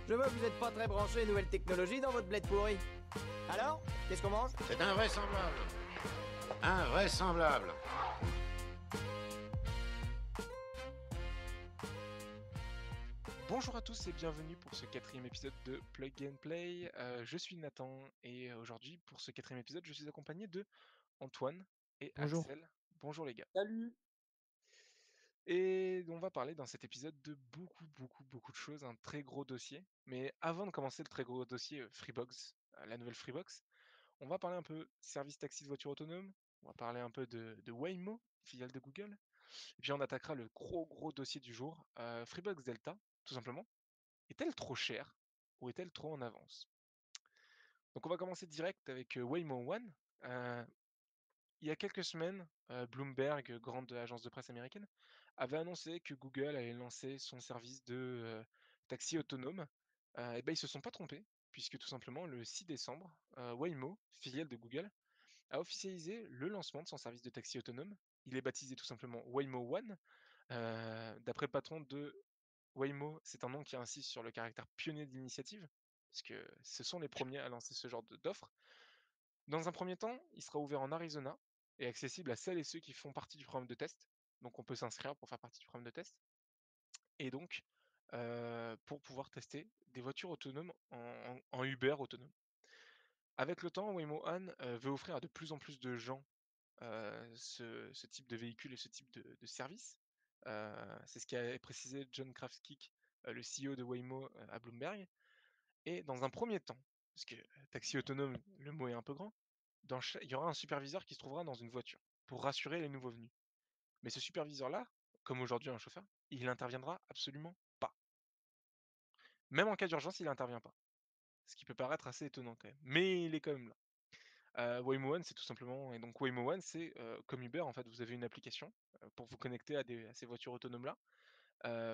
Je vois que vous n'êtes pas très branché nouvelle technologie dans votre bled pourri. Alors, qu'est-ce qu'on mange? C'est invraisemblable. Invraisemblable. Bonjour à tous et bienvenue pour ce quatrième épisode de Plug and Play. Je suis Nathan et aujourd'hui pour ce quatrième épisode je suis accompagné de Antoine et Bonjour. Axel. Bonjour les gars. Salut. Et on va parler dans cet épisode de beaucoup de choses, un très gros dossier. Mais avant de commencer le très gros dossier Freebox, la nouvelle Freebox, on va parler un peu service taxi de voiture autonome, on va parler un peu de Waymo, filiale de Google, et puis on attaquera le gros dossier du jour, Freebox Delta, tout simplement. Est-elle trop chère ou est-elle trop en avance? Donc on va commencer direct avec Waymo One. Il y a quelques semaines, Bloomberg, grande agence de presse américaine, avait annoncé que Google allait lancer son service de taxi autonome. Et ben ils se sont pas trompés, puisque tout simplement le 6 décembre, Waymo, filiale de Google, a officialisé le lancement de son service de taxi autonome. Il est baptisé tout simplement Waymo One. D'après le patron de Waymo, c'est un nom qui insiste sur le caractère pionnier de l'initiative, parce que ce sont les premiers à lancer ce genre d'offre. Dans un premier temps, il sera ouvert en Arizona et accessible à celles et ceux qui font partie du programme de test. Donc on peut s'inscrire pour faire partie du programme de test. Et donc, pour pouvoir tester des voitures autonomes en Uber autonome. Avec le temps, Waymo Han veut offrir à de plus en plus de gens ce type de véhicule et ce type de service. C'est ce qu'a précisé John Krafcik, le CEO de Waymo, à Bloomberg. Et dans un premier temps, parce que taxi autonome, le mot est un peu grand, il y aura un superviseur qui se trouvera dans une voiture pour rassurer les nouveaux venus. Mais ce superviseur-là, comme aujourd'hui un chauffeur, il n'interviendra absolument pas. Même en cas d'urgence, il n'intervient pas. Ce qui peut paraître assez étonnant quand même. Mais il est quand même là. Waymo One, c'est tout simplement et donc Waymo One, c'est, comme Uber, en fait, vous avez une application, pour vous connecter à ces voitures autonomes-là.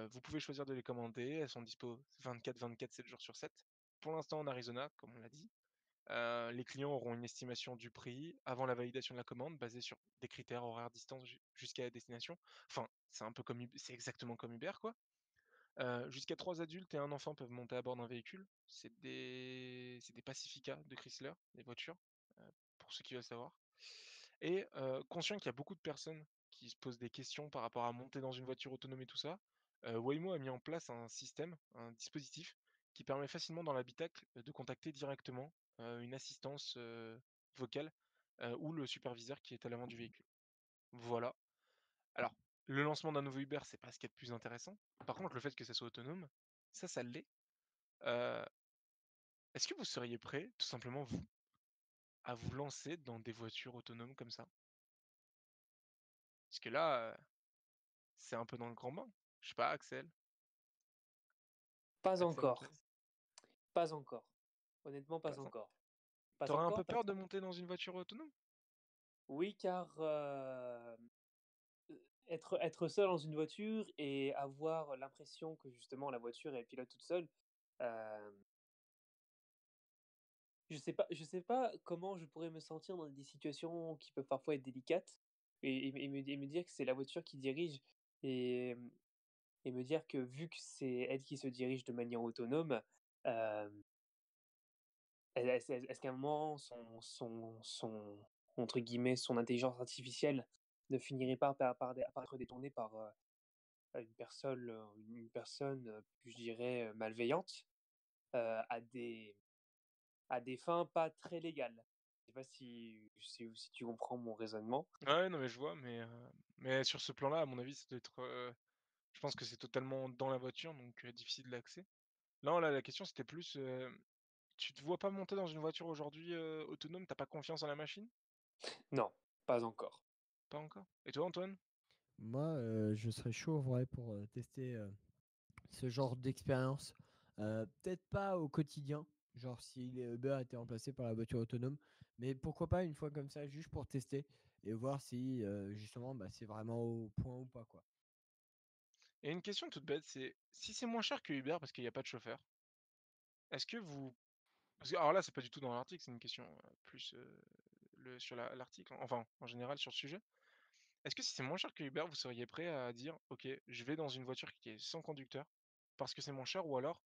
Vous pouvez choisir de les commander, elles sont dispo 24/24, 7 jours sur 7. Pour l'instant en Arizona, comme on l'a dit. Les clients auront une estimation du prix avant la validation de la commande, basée sur des critères horaires, distance jusqu'à la destination. Enfin, c'est un peu comme c'est exactement comme Uber, quoi. Jusqu'à 3 adultes et un enfant peuvent monter à bord d'un véhicule. C'est des Pacifica de Chrysler, les voitures, heu, pour ceux qui veulent savoir. Et conscient qu'il y a beaucoup de personnes qui se posent des questions par rapport à monter dans une voiture autonome et tout ça, Waymo a mis en place un système, un dispositif qui permet facilement dans l'habitacle, de contacter directement, une assistance, vocale, ou le superviseur qui est à l'avant du véhicule. Voilà. Alors, le lancement d'un nouveau Uber, c'est pas ce qu'il y a de plus intéressant. Par contre, le fait que ça soit autonome, ça l'est. Heu, est-ce que vous seriez prêts, tout simplement vous, à vous lancer dans des voitures autonomes comme ça? Parce que là, c'est un peu dans le grand bain. Je sais pas, Axel? Pas Axel, encore, Antoine? pas encore. Honnêtement, Pas pas en encore. Pas Tu un peu encore parce peur de monter dans une voiture autonome? oui, car, être seul dans une voiture et avoir l'impression que justement la voiture, elle pilote toute seule, hem, je sais pas comment je pourrais me sentir dans des situations qui peuvent parfois être délicates et me dire que c'est la voiture qui dirige et et me dire que vu que c'est elle qui se dirige de manière autonome, hem est-ce qu'à un moment, son entre guillemets, «son intelligence artificielle» ne finirait pas par être détournée par, une personne, je dirais, malveillante, à des fins pas très légales? Je sais pas si tu comprends mon raisonnement? Ouais, non, mais je vois, mais sur ce plan-là, à mon avis, ça doit être, je pense que c'est totalement dans la voiture, donc difficile l'accès. Non, là, la question, c'était plus, tu te vois pas monter dans une voiture aujourd'hui, autonome? Tu as pas confiance en la machine? Non, pas encore. Pas encore? Et toi, Antoine? Moi, je serais chaud en vrai pour, tester, ce genre d'expérience. Peut-être pas au quotidien, genre si les Uber étaient remplacés par la voiture autonome, mais pourquoi pas une fois comme ça, juste pour tester et voir si, justement, bah, c'est vraiment au point ou pas, quoi. Et une question toute bête, c'est si c'est moins cher que Uber parce qu'il y a pas de chauffeur, est-ce que vous parce que alors là, c'est pas du tout dans l'article, c'est une question, plus, sur l'article, enfin, en général sur le sujet. Est-ce que si c'est moins cher que Uber, vous seriez prêt à dire: «OK, je vais dans une voiture qui est sans conducteur parce que c'est moins cher» ou alors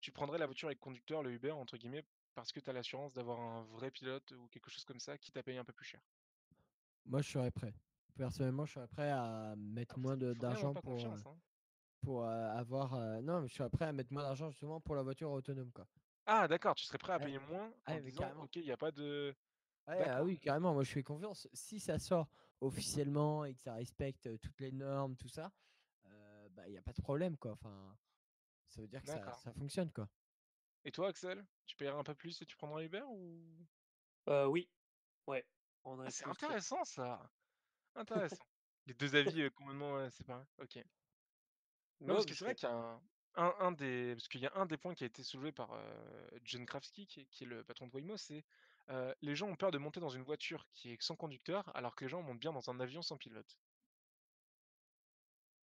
tu prendrais la voiture avec conducteur, le Uber, entre guillemets, parce que tu as l'assurance d'avoir un vrai pilote ou quelque chose comme ça, quitte à payer un peu plus cher? Moi, je serais prêt. Personnellement, je serais prêt à Ah, mettre vous moins avez vraiment d'argent pas confiance, hein? pour avoir. Non, mais je serais prêt à mettre moins d'argent justement pour la voiture autonome, quoi. Ah d'accord, tu serais prêt à Ouais, payer moins en ouais, mais disant: carrément. «OK, il y a pas de» Ouais, ah d'accord, oui, carrément. Moi, je fais confiance. Si ça sort officiellement et que ça respecte toutes les normes, tout ça, bah, il y a pas de problème, quoi. Enfin, ça veut dire que ça, d'accord. ça fonctionne, quoi. Et toi, Axel? Tu paierais un peu plus et tu prendrais Uber ou? Oui, ouais, on Ah, aurait c'est plus. intéressant ça! Intéressant. Les 2 avis, complètement, séparés. OK. Non, Ouais, parce que je c'est vrai serais. qu'il y a un des parce qu'il y a un des points qui a été soulevé par, John Krawski qui est le patron de Waymo, c'est, les gens ont peur de monter dans une voiture qui est sans conducteur, alors que les gens montent bien dans un avion sans pilote.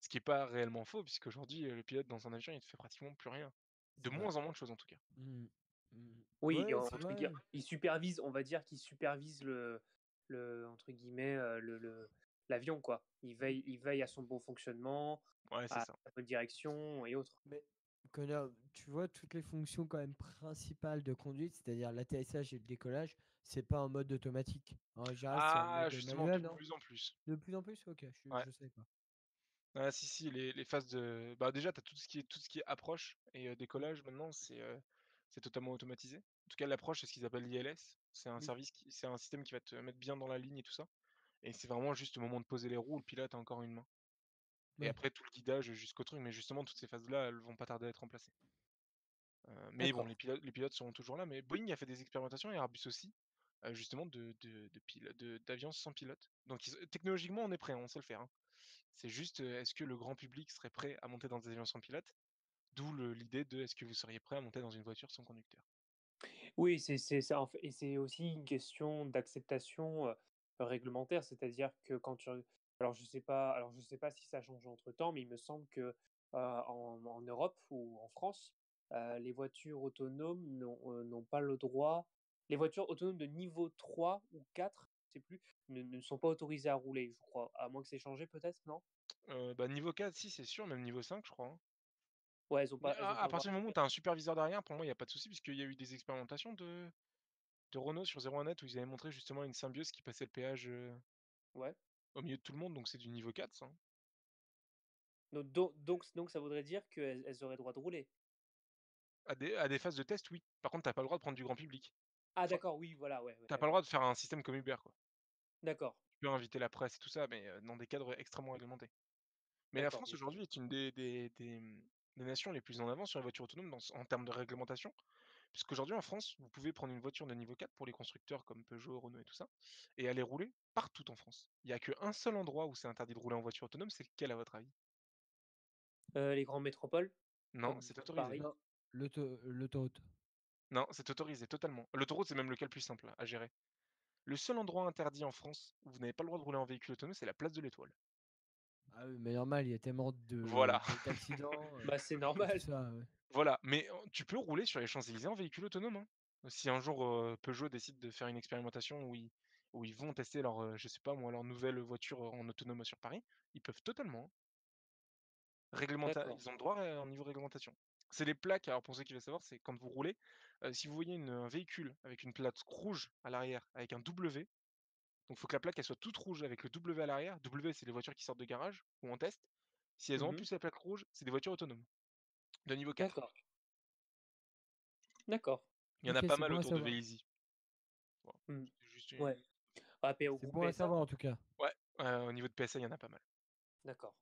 Ce qui est pas réellement faux puisqu'aujourd'hui, le pilote dans un avion, il ne fait pratiquement plus rien. De C'est vrai. moins en moins de choses en tout cas. Mmh. Mmh. Oui, Ouais, entre c'est gui vrai. il supervise, on va dire qu'il supervise le entre guillemets, le l'avion, quoi. Il veille à son bon fonctionnement, Ouais, c'est à ça. la bonne direction et autres. Mais tu vois, toutes les fonctions quand même principales de conduite, c'est-à-dire l'atterrissage et le décollage, c'est pas en mode automatique. En général, c'est en Ah, mode justement, de manuel, non? plus en plus. De plus en plus? OK, Ouais. je sais pas. Ah si, si, les phases de bah, déjà, tu as tout ce qui est approche et Mmh. décollage maintenant, c'est totalement automatisé. En tout cas, l'approche, c'est ce qu'ils appellent l'ILS. Oui. C'est un système qui va te mettre bien dans la ligne et tout ça et c'est vraiment juste au moment de poser les roues, le pilote a encore une main et Ouais, après tout le guidage jusqu'au truc, mais justement toutes ces phases-là, elles vont pas tarder à être remplacées. Mais bon, D'accord. les pilotes seront toujours là, mais Boeing a fait des expérimentations et Airbus aussi, justement d'avions sans pilote. Donc technologiquement, on est prêt, hein, on sait le faire, hein. C'est juste, est-ce que le grand public serait prêt à monter dans des avions sans pilote? D'où l'idée de: «Est-ce que vous seriez prêt à monter dans une voiture sans conducteur?» Oui, c'est ça, en fait, et c'est aussi une question d'acceptation, réglementaire. C'est-à-dire que quand tu alors je sais pas si ça change entre-temps, mais il me semble que, en Europe ou en France, les voitures autonomes n'ont pas le droit, les voitures autonomes de niveau 3 ou 4, je sais plus, ne sont pas autorisées à rouler, je crois. À moins que c'est changé peut-être, non? Bah, niveau 4 si, c'est sûr, même niveau 5 je crois, hein. Ouais, Mais elles ont à pas le droit. partir du moment où tu as un superviseur derrière, pour moi, il y a pas de souci puisqu'il y a eu des expérimentations de Renault sur 01net où ils avaient montré justement une Symbiose qui passait le péage, Ouais. au milieu de tout le monde, donc c'est du niveau 4 ça, hein. Donc ça voudrait dire qu'elles auraient le droit de rouler? À des phases de test, oui. Par contre, tu as pas le droit de prendre du grand public. Ah Enfin, d'accord, oui, voilà, ouais, ouais, tu as pas le droit d'accord. de faire un système comme Uber, quoi. D'accord, Tu peux inviter la presse et tout ça, mais dans des cadres extrêmement réglementés. Mais la d'accord, France oui. aujourd'hui est une des nations les plus en avance sur les voitures autonomes en termes de réglementation. Puisqu'aujourd'hui en France, vous pouvez prendre une voiture de niveau 4 pour les constructeurs comme Peugeot, Renault et tout ça, et aller rouler partout en France. Il y a qu'un seul endroit où c'est interdit de rouler en voiture autonome, c'est lequel à votre avis? Les grandes métropoles, Non, comme c'est autorisé. Paris. non, l'autoroute. Non, c'est autorisé totalement. L'autoroute, c'est même le cas le plus simple à gérer. Le seul endroit interdit en France où vous n'avez pas le droit de rouler en véhicule autonome, c'est la place de l'Étoile. Ah oui, mais normal, il y a tellement Voilà, d'accidents, Bah, c'est et tout normal. ça, ouais. voilà, mais tu peux rouler sur les Champs-Élysées en véhicule autonome, hein. Si un jour, Peugeot décide de faire une expérimentation où ils vont tester leur, je sais pas moi, leur nouvelle voiture, en autonome sur Paris, ils peuvent totalement, hein. D'accord. Ils ont le droit au niveau réglementation. C'est les plaques, alors pour ceux qui veulent savoir, c'est quand vous roulez, si vous voyez un véhicule avec une plaque rouge à l'arrière avec un W, donc il faut que la plaque elle soit toute rouge avec le W à l'arrière. W, c'est les voitures qui sortent de garage ou en test. Si elles ont en Mmh. plus la plaque rouge, c'est des voitures autonomes, de niveau 4. D'accord, d'accord. Il y en a OK, pas c'est mal bon à autour de savoir. Vélizy. Voilà, Mmh. c'était juste Ouais. une Ah, P au C'est groupe bon à PSA? savoir en tout cas. ouais, au niveau de PSA, il y en a pas mal. D'accord.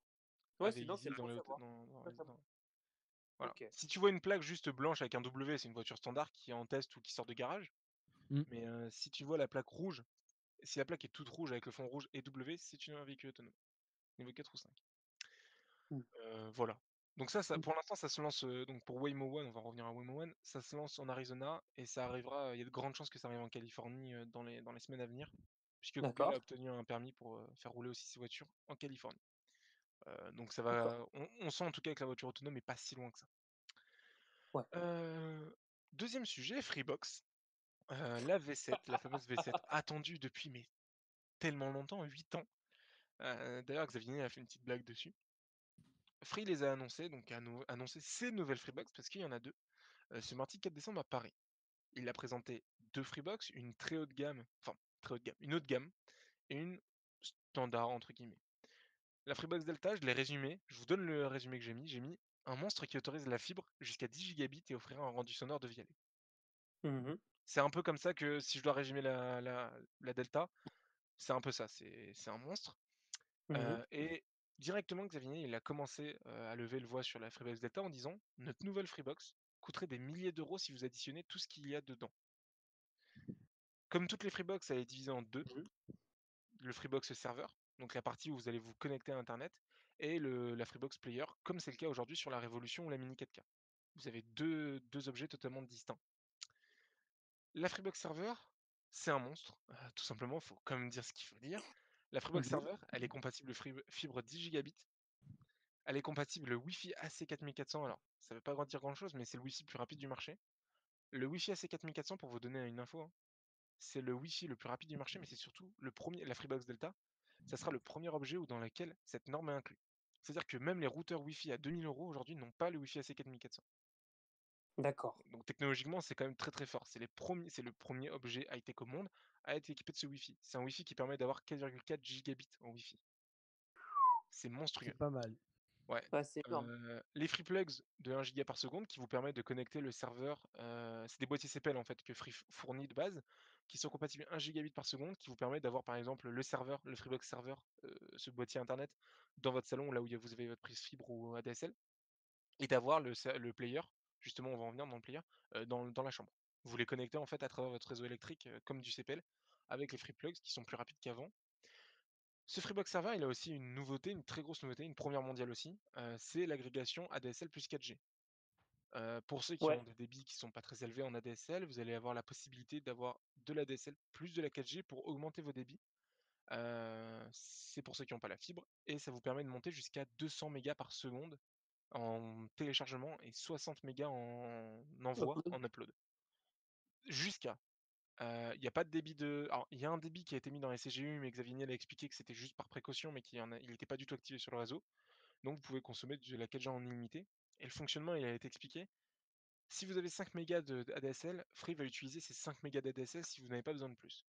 À Ouais, sinon c'est Vélizy bon dans à les hautes savoir. dans Très, les très bon. dans voilà. OK, Si tu vois une plaque juste blanche avec un W, c'est une voiture standard qui est en test ou qui sort de garage, Mmh. mais si tu vois la plaque rouge, si la plaque est toute rouge avec le fond rouge et W, c'est un véhicule autonome, niveau 4 ou 5. mmh, Voilà. Donc ça mmh, pour l'instant, ça se lance, donc pour Waymo One, on va revenir à Waymo One, ça se lance en Arizona et ça arrivera, il y a de grandes chances que ça arrive en Californie, dans les semaines à venir, puisque Google a d'accord, obtenu un permis pour, faire rouler aussi ses voitures en Californie. Donc ça d'accord. va on sent en tout cas que la voiture autonome est pas si loin que ça. Ouais. Heu, 2e sujet, Freebox, la V7, la fameuse V7 attendue depuis mais tellement longtemps, 8 ans. D'ailleurs Xavier Niel a fait une petite blague dessus. Free les a annoncés, donc a annoncé ses nouvelles Freebox parce qu'il y en a 2. C'est mardi 4 décembre à Paris. Il a présenté 2 Freebox, une très haut de gamme, enfin très haut de gamme, une haut de gamme et une «standard» entre guillemets. La Freebox Delta, je l'ai résumée, je vous donne le résumé que j'ai mis. J'ai mis: «Un monstre qui autorise la fibre jusqu'à 10 gigabits et offrira un rendu sonore de vie allée». Mmh. C'est un peu comme ça que si je dois résumer la Delta, c'est un peu ça, c'est un monstre. Mmh. Et directement Xavier Niel, il a commencé, à lever le voix sur la Freebox Delta en disant: «Notre nouvelle Freebox coûterait des milliers d'euros si vous additionnez tout ce qu'il y a dedans». Comme toutes les Freebox, elle est divisée en 2, Mmh. le Freebox serveur, donc la partie où vous allez vous connecter à internet et la Freebox player, comme c'est le cas aujourd'hui sur la Révolution ou la Mini 4K. Vous avez deux objets totalement distincts. La Freebox Server, c'est un monstre, tout simplement, faut quand même dire ce qu'il faut dire. La Freebox Mmh. Server, elle est compatible fibre 10 gigabits. Elle est compatible Wi-Fi AC 4400, alors ça veut pas dire grand-chose, mais c'est le Wi-Fi le plus rapide du marché. Le Wi-Fi AC 4400, pour vous donner une info, hein, c'est le Wi-Fi le plus rapide du marché, mais c'est surtout le premier, la Freebox Delta, ça sera le premier objet dans lequel cette norme est inclue. C'est-à-dire que même les routeurs Wi-Fi à 2 000 € aujourd'hui n'ont pas le Wi-Fi AC 4400. D'accord, Donc technologiquement, c'est quand même très, très fort. C'est le premier objet high-tech au monde à être équipé de ce Wi-Fi. C'est un Wi-Fi qui permet d'avoir 4,4 gigabits en Wi-Fi. C'est monstrueux. C'est pas mal. Ouais, ouais, c'est énorme. les free plugs de 1 giga par seconde qui vous permettent de connecter le serveur, c'est des boîtiers CPL en fait que Free fournit de base, qui sont compatibles 1 gigabit par seconde, qui vous permet d'avoir par exemple le serveur, le Freebox serveur, ce boîtier internet dans votre salon, là où vous avez votre prise fibre ou ADSL et d'avoir le player, justement on va en venir dans le player, dans la chambre. Vous les connectez en fait à travers votre réseau électrique, comme du CPL avec les free plugs qui sont plus rapides qu'avant. Ce Freebox Server, il a aussi une nouveauté, une très grosse nouveauté, une première mondiale aussi, c'est l'agrégation ADSL plus 4G. Pour ceux qui Ouais, ont des débits qui sont pas très élevés en ADSL, vous allez avoir la possibilité d'avoir de l'ADSL plus de la 4G pour augmenter vos débits. C'est pour ceux qui ont pas la fibre et ça vous permet de monter jusqu'à 200 mégas par seconde en téléchargement et 60 mégas en envoi, upload. en upload. Jusqu'à. Il y a pas de débit de alors il y a un débit qui a été mis dans les CGU, mais Xavier Niel a expliqué que c'était juste par précaution, mais il était pas du tout activé sur le réseau. Donc vous pouvez consommer de la 4G en illimité et le fonctionnement, il a été expliqué. Si vous avez 5 mégas d'ADSL, Free va utiliser ces 5 mégas d'ADSL si vous n'avez pas besoin de plus.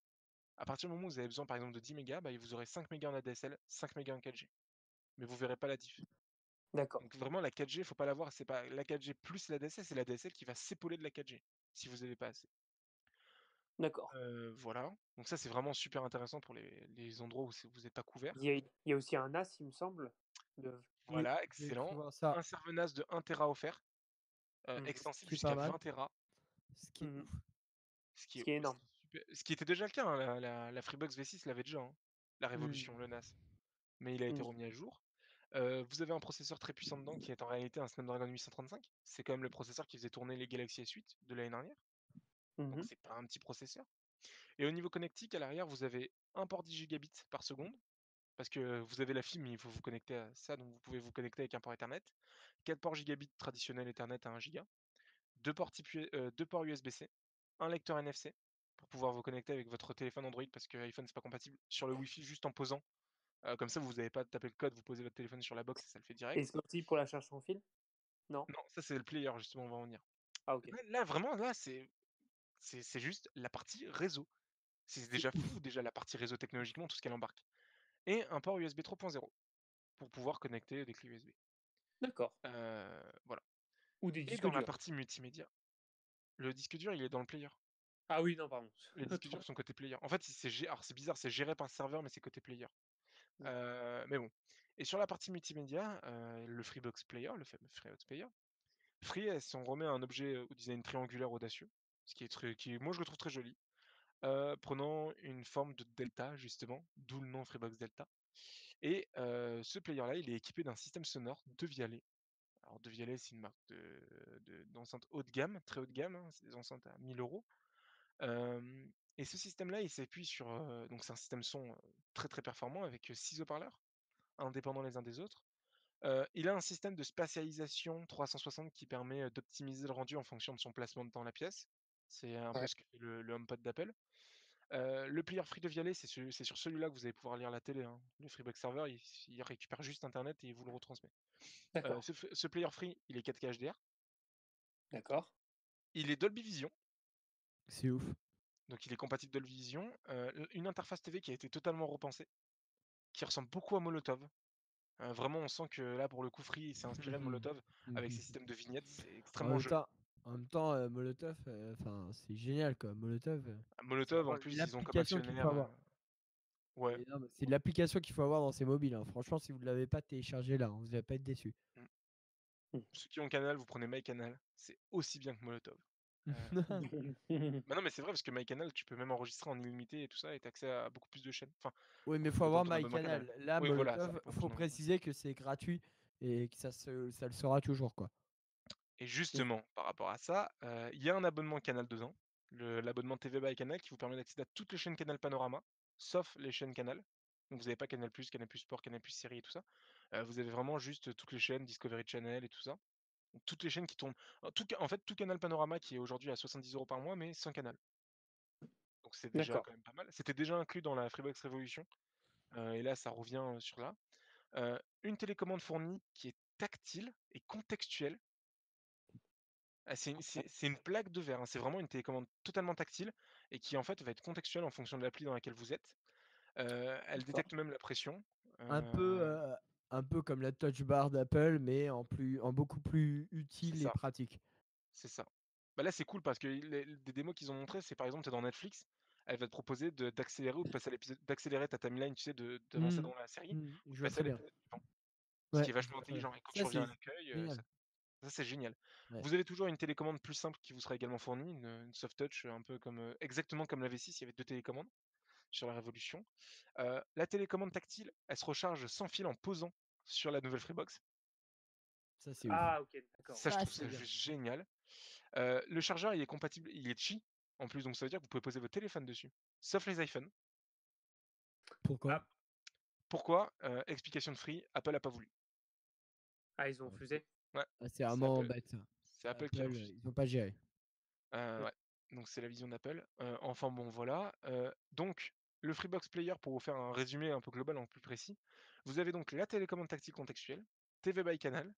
À partir du moment où vous avez besoin par exemple de 10 mégas, bah, vous aurez 5 mégas en ADSL, 5 mégas en 4G. Mais vous verrez pas la diff. D'accord, Donc vraiment la 4G, faut pas l'avoir, c'est pas la 4G plus l'ADSL, c'est l'ADSL qui va s'épauler de la 4G, si vous avez pas assez. d'accord. Voilà, donc ça c'est vraiment super intéressant pour les endroits où vous êtes pas couverts. Il y a aussi un NAS, il me semble, de Oui, Voilà, j'ai cru excellent. voir ça. Un serveur NAS de 1 téra offert, mmh extensible C'est pas jusqu'à mal. 20 téra. Ce qui est mh. ouf. Ce qui Ce est qui est aussi énorme. super, ce qui était déjà le cas, hein, la Freebox V6 l'avait déjà, hein, la Mmh. Révolution, le NAS, mais il a été Mmh. remis à jour. Vous avez un processeur très puissant dedans qui est en réalité un Snapdragon 835. C'est quand même le processeur qui faisait tourner les Galaxy S8 de l'année dernière, donc Mmh. c'est pas un petit processeur et au niveau connectique, à l'arrière, vous avez un port 10 gigabits par seconde parce que vous avez la fibre, mais il faut vous connecter à ça, donc vous pouvez vous connecter avec un port Ethernet. 4 ports gigabits traditionnels Ethernet à 1 giga. 2 ports type U 2 ports USB-C, un lecteur NFC pour pouvoir vous connecter avec votre téléphone Android parce que iPhone c'est pas compatible sur le Wi-Fi juste en posant, comme ça vous avez pas à taper le code, vous posez votre téléphone sur la box et ça le fait Et direct. c'est aussi pour la charge sans fil? Non? Non, ça c'est le player justement, on va en venir. Ah OK. Là vraiment, là c'est juste la partie réseau. C'est C'est déjà fou ouf. déjà la partie réseau technologiquement, tout ce qu'elle embarque et un port USB 3.0 pour pouvoir connecter des clés USB. D'accord. Voilà Ou des et disques dans la durs. partie multimédia, le disque dur il est dans le player. Ah oui, non, pardon. Les disques Autant durs sont côté player. En fait, alors c'est bizarre, c'est géré par le serveur, mais c'est côté player. mmh. Mais bon et sur la partie multimédia, le Freebox Player, le fameux Freebox Player, Free, elle s'en remet à un objet, au design triangulaire audacieux, ce qui est moi je le trouve très joli, prenant une forme de delta justement, d'où le nom Freebox Delta et ce player-là, il est équipé d'un système sonore Devialet. Alors Devialet, c'est une marque d'enceintes haut de gamme, très haut de gamme, hein, c'est des enceintes à 1 000 €. Hem et ce système-là, il s'appuie sur, donc c'est un système son, très, très performant avec, 6 haut-parleurs, indépendants les uns des autres. Il a un système de spatialisation 360 qui permet, d'optimiser le rendu en fonction de son placement dans la pièce. C'est un peu Ouais. ce que fait le HomePod d'Apple. Le player Free de Vialet, c'est sur celui-là que vous allez pouvoir lire la télé, hein. Le Freebox Server, il récupère juste internet et il vous le retransmet. D'accord, Ce player Free, il est 4K HDR. d'accord. Il est Dolby Vision, C'est ouf. donc il est compatible Dolby Vision. Une interface TV qui a été totalement repensée, qui ressemble beaucoup à Molotov. Vraiment, on sent que là, pour le coup, Free s'est inspiré de Molotov avec ses systèmes de vignettes. C'est En extrêmement même joli. temps, Molotov, c'est génial quoi. Molotov, c'est Molotov, en vraiment plus, ils ont comme l'application qu'il faut actionnaire. avoir. Ouais. Non, mais c'est l'application qu'il faut avoir dans ses mobiles, hein. Franchement, si vous ne l'avez pas téléchargé là, vous n'allez pas être déçu. Ceux qui ont Canal, vous prenez MyCanal. C'est aussi bien que Molotov. Bah non, mais c'est vrai parce que MyCanal, tu peux même enregistrer en illimité et tout ça et t'as accès à beaucoup plus de chaînes. Enfin, Oui, mais il faut dans avoir ton abonnement Canal. MyCanal. Là, Oui, voilà, ça Molotov, dépend de faut ton abonnement. préciser que c'est gratuit et que ça le sera toujours quoi. Et justement, par rapport à ça, il y a un abonnement Canal 2 ans, l'abonnement TV by Canal qui vous permet d'accéder à toutes les chaînes Canal Panorama, sauf les chaînes Canal. Donc vous n'avez pas Canal+, Canal+ Sport, Canal+ Série et tout ça. Vous avez vraiment juste toutes les chaînes, Discovery Channel et tout ça. Donc toutes les chaînes qui tournent en fait, tout Canal Panorama qui est aujourd'hui à 70 € par mois, mais sans Canal. Donc c'est déjà D'accord. quand même pas mal. C'était déjà inclus dans la Freebox Revolution, et là ça revient, sur là. Une télécommande fournie qui est tactile et contextuelle. Ah, c'est une plaque de verre, hein. C'est vraiment une télécommande totalement tactile et qui, en fait, va être contextuelle en fonction de l'appli dans laquelle vous êtes. Elle D'accord. détecte même la pression. Un peu, un peu comme la Touch Bar d'Apple, mais en beaucoup plus C'est utile et ça, pratique. c'est ça. Bah, là, c'est cool parce que des démos qu'ils ont montrées, c'est par exemple, tu es dans Netflix, elle va te proposer d'accélérer ou de passer à l'épisode d'accélérer ta timeline, tu sais, d'avancer dans la série ou de Je vois passer à très bien. l'épisode suivant. Ce qui Ouais, est je vachement vois très bien. intelligent et quand tu Ça, reviens à c'est l'accueil, génial. ça, c'est génial. Ouais. Vous avez toujours une télécommande plus simple qui vous sera également fournie, une soft touch, un peu comme, exactement comme la V6, il y avait 2 télécommandes sur la Révolution. La télécommande tactile, elle se recharge sans fil en posant sur la nouvelle Freebox. Ça, c'est ouf. Ah, ok, d'accord. Ça, je Ça, trouve c'est ça bien. juste génial. Le chargeur, il est compatible, il est Qi en plus, donc ça veut dire que vous pouvez poser votre téléphone dessus, sauf les iPhones. Pourquoi? Ah. Pourquoi? Explication de Free, Apple a pas voulu. Ah, ils ont refusé. Ouais, Ah, c'est c'est vraiment Apple bête ça. c'est Apple qui Apple, refuse. ils n'ont pas géré. Ouais, donc c'est la vision d'Apple. Enfin bon, voilà. Donc le Freebox Player, pour vous faire un résumé un peu global, en plus précis, vous avez donc la télécommande tactile contextuelle, TV by Canal,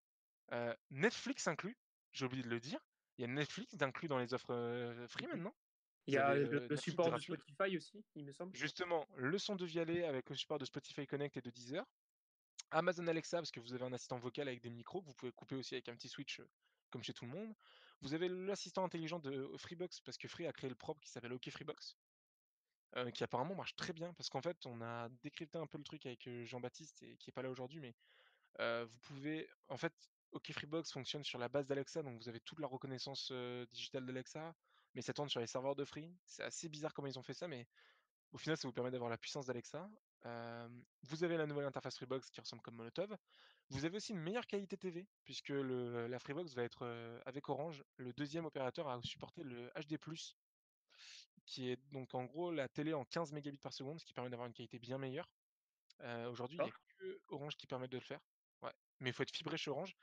Netflix inclus, j'ai oublié de le dire. Il y a Netflix d'inclus dans les offres, free Mhm. maintenant. Il Vous y a avez, le Netflix support de gratuit. Spotify aussi, il me semble. Justement, le son de Vialet avec le support de Spotify Connect et de Deezer. Amazon Alexa, parce que vous avez un assistant vocal avec des micros que vous pouvez couper aussi avec un petit switch, comme chez tout le monde. Vous avez l'assistant intelligent de Freebox, parce que Free a créé le propre qui s'appelle OK Freebox, qui apparemment marche très bien, parce qu'en fait, on a décrypté un peu le truc avec, Jean-Baptiste et qui est pas là aujourd'hui, mais vous pouvez en fait, OK Freebox fonctionne sur la base d'Alexa, donc vous avez toute la reconnaissance, digitale d'Alexa, mais ça tourne sur les serveurs de Free. C'est assez bizarre comment ils ont fait ça, mais au final, ça vous permet d'avoir la puissance d'Alexa. Vous avez la nouvelle interface Freebox qui ressemble comme Molotov. Vous avez aussi une meilleure qualité TV, puisque la Freebox va être, avec Orange, le deuxième opérateur à supporter le HD+, qui est donc en gros la télé en 15 mégabits par seconde, ce qui permet d'avoir une qualité bien meilleure. Aujourd'hui, il y a D'accord. que Orange qui permet de le faire. Ouais, mais il faut être fibré chez Orange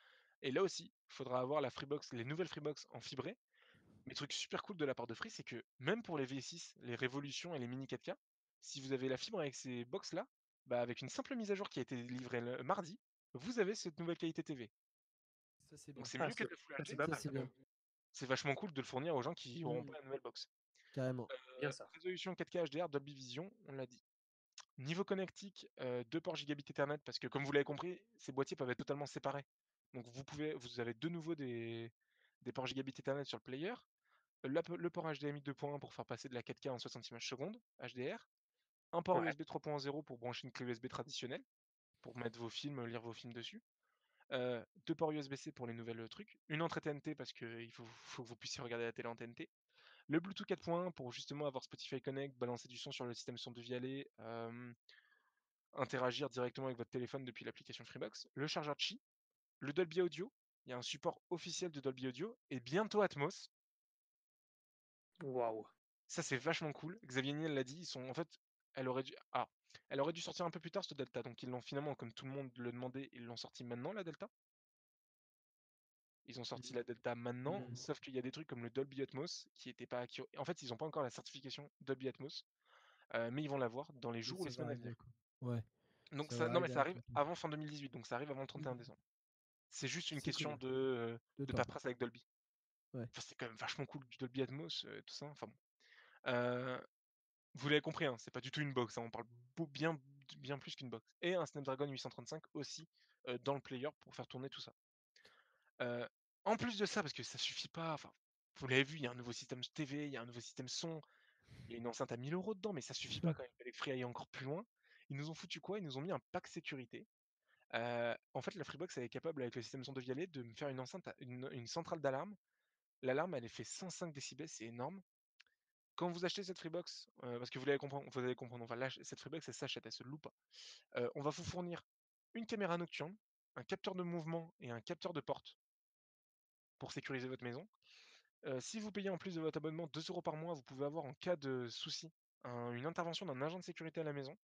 et là aussi, il faudra avoir la Freebox, les nouvelles Freebox en fibré. Mais truc super cool de la part de Free, c'est que même pour les V6, les Révolutions et les Mini 4K, si vous avez la fibre avec ces box-là, bah, avec une simple mise à jour qui a été livrée le mardi, vous avez cette nouvelle qualité TV. Ça, c'est Donc bien. c'est Ah, mieux que c'est le Full c'est HD. pas Ça, mal. c'est bien. C'est vachement cool de le fournir aux gens qui n'auront pas la nouvelle box. Carrément. Bien ça. Résolution 4K HDR, Dolby Vision, on l'a dit. Niveau connectique, 2 ports gigabit Ethernet parce que comme vous l'avez compris, ces boîtiers peuvent être totalement séparés. Donc vous avez de nouveau des ports gigabit Ethernet sur le player, le port HDMI 2.1 pour faire passer de la 4K en 60 images secondes, HDR, un port Ouais. USB 3.0 pour brancher une clé USB traditionnelle, pour mettre vos films, lire vos films dessus, 2 ports USB-C pour les nouvelles, trucs, une entrée TNT parce qu'il faut que vous puissiez regarder la télé en TNT, le Bluetooth 4.1 pour justement avoir Spotify Connect, balancer du son sur le système son de Vialet, interagir directement avec votre téléphone depuis l'application Freebox, le chargeur Qi, le Dolby Audio, il y a un support officiel de Dolby Audio et bientôt Atmos. Waouh. Ça, c'est vachement cool. Xavier Niel l'a dit, ils sont en fait, elle aurait dû sortir un peu plus tard cette Delta, donc ils l'ont finalement, comme tout le monde le demandait, ils l'ont sorti maintenant la Delta. Ils ont sorti la Delta maintenant, sauf qu'il y a des trucs comme le Dolby Atmos qui étaient pas, en fait, ils ont pas encore la certification Dolby Atmos, mais ils vont l'avoir dans les Et jours ou ça les va semaines à arriver, venir. quoi. Ouais, Donc ça ça, va non, mais arriver ça avec arrive le temps. avant fin 2018, donc ça arrive avant le 31 décembre. C'est juste une C'est question cool. de De temps. paperasse avec Dolby. Ouais. Enfin, c'était quand même vachement cool, du Dolby Atmos, tout ça, enfin bon. Heu, vous l'avez compris, hein, c'est pas du tout une box, hein, on parle bien plus qu'une box et un Snapdragon 835 aussi, dans le player pour faire tourner tout ça. Heu, en plus de ça, parce que ça suffit pas, enfin, vous l'avez vu, il y a un nouveau système TV, il y a un nouveau système son, il y a une enceinte à 1 000 € dedans, mais ça suffit pas quand même, il fallait que Free aille encore plus loin. Ils nous ont foutu quoi? Ils nous ont mis un pack sécurité. En fait, la Freebox, elle est capable, avec le système son de Vialet, de me faire une enceinte à une centrale d'alarme. L'alarme, elle est fait 105 décibels, c'est énorme. Quand vous achetez cette Freebox, parce que vous allez comprendre, enfin, là, cette Freebox, elle s'achète, elle se loue pas. On va vous fournir une caméra nocturne, un capteur de mouvement et un capteur de porte pour sécuriser votre maison. Si vous payez en plus de votre abonnement 2 € par mois, vous pouvez avoir en cas de souci, une intervention d'un agent de sécurité à la maison.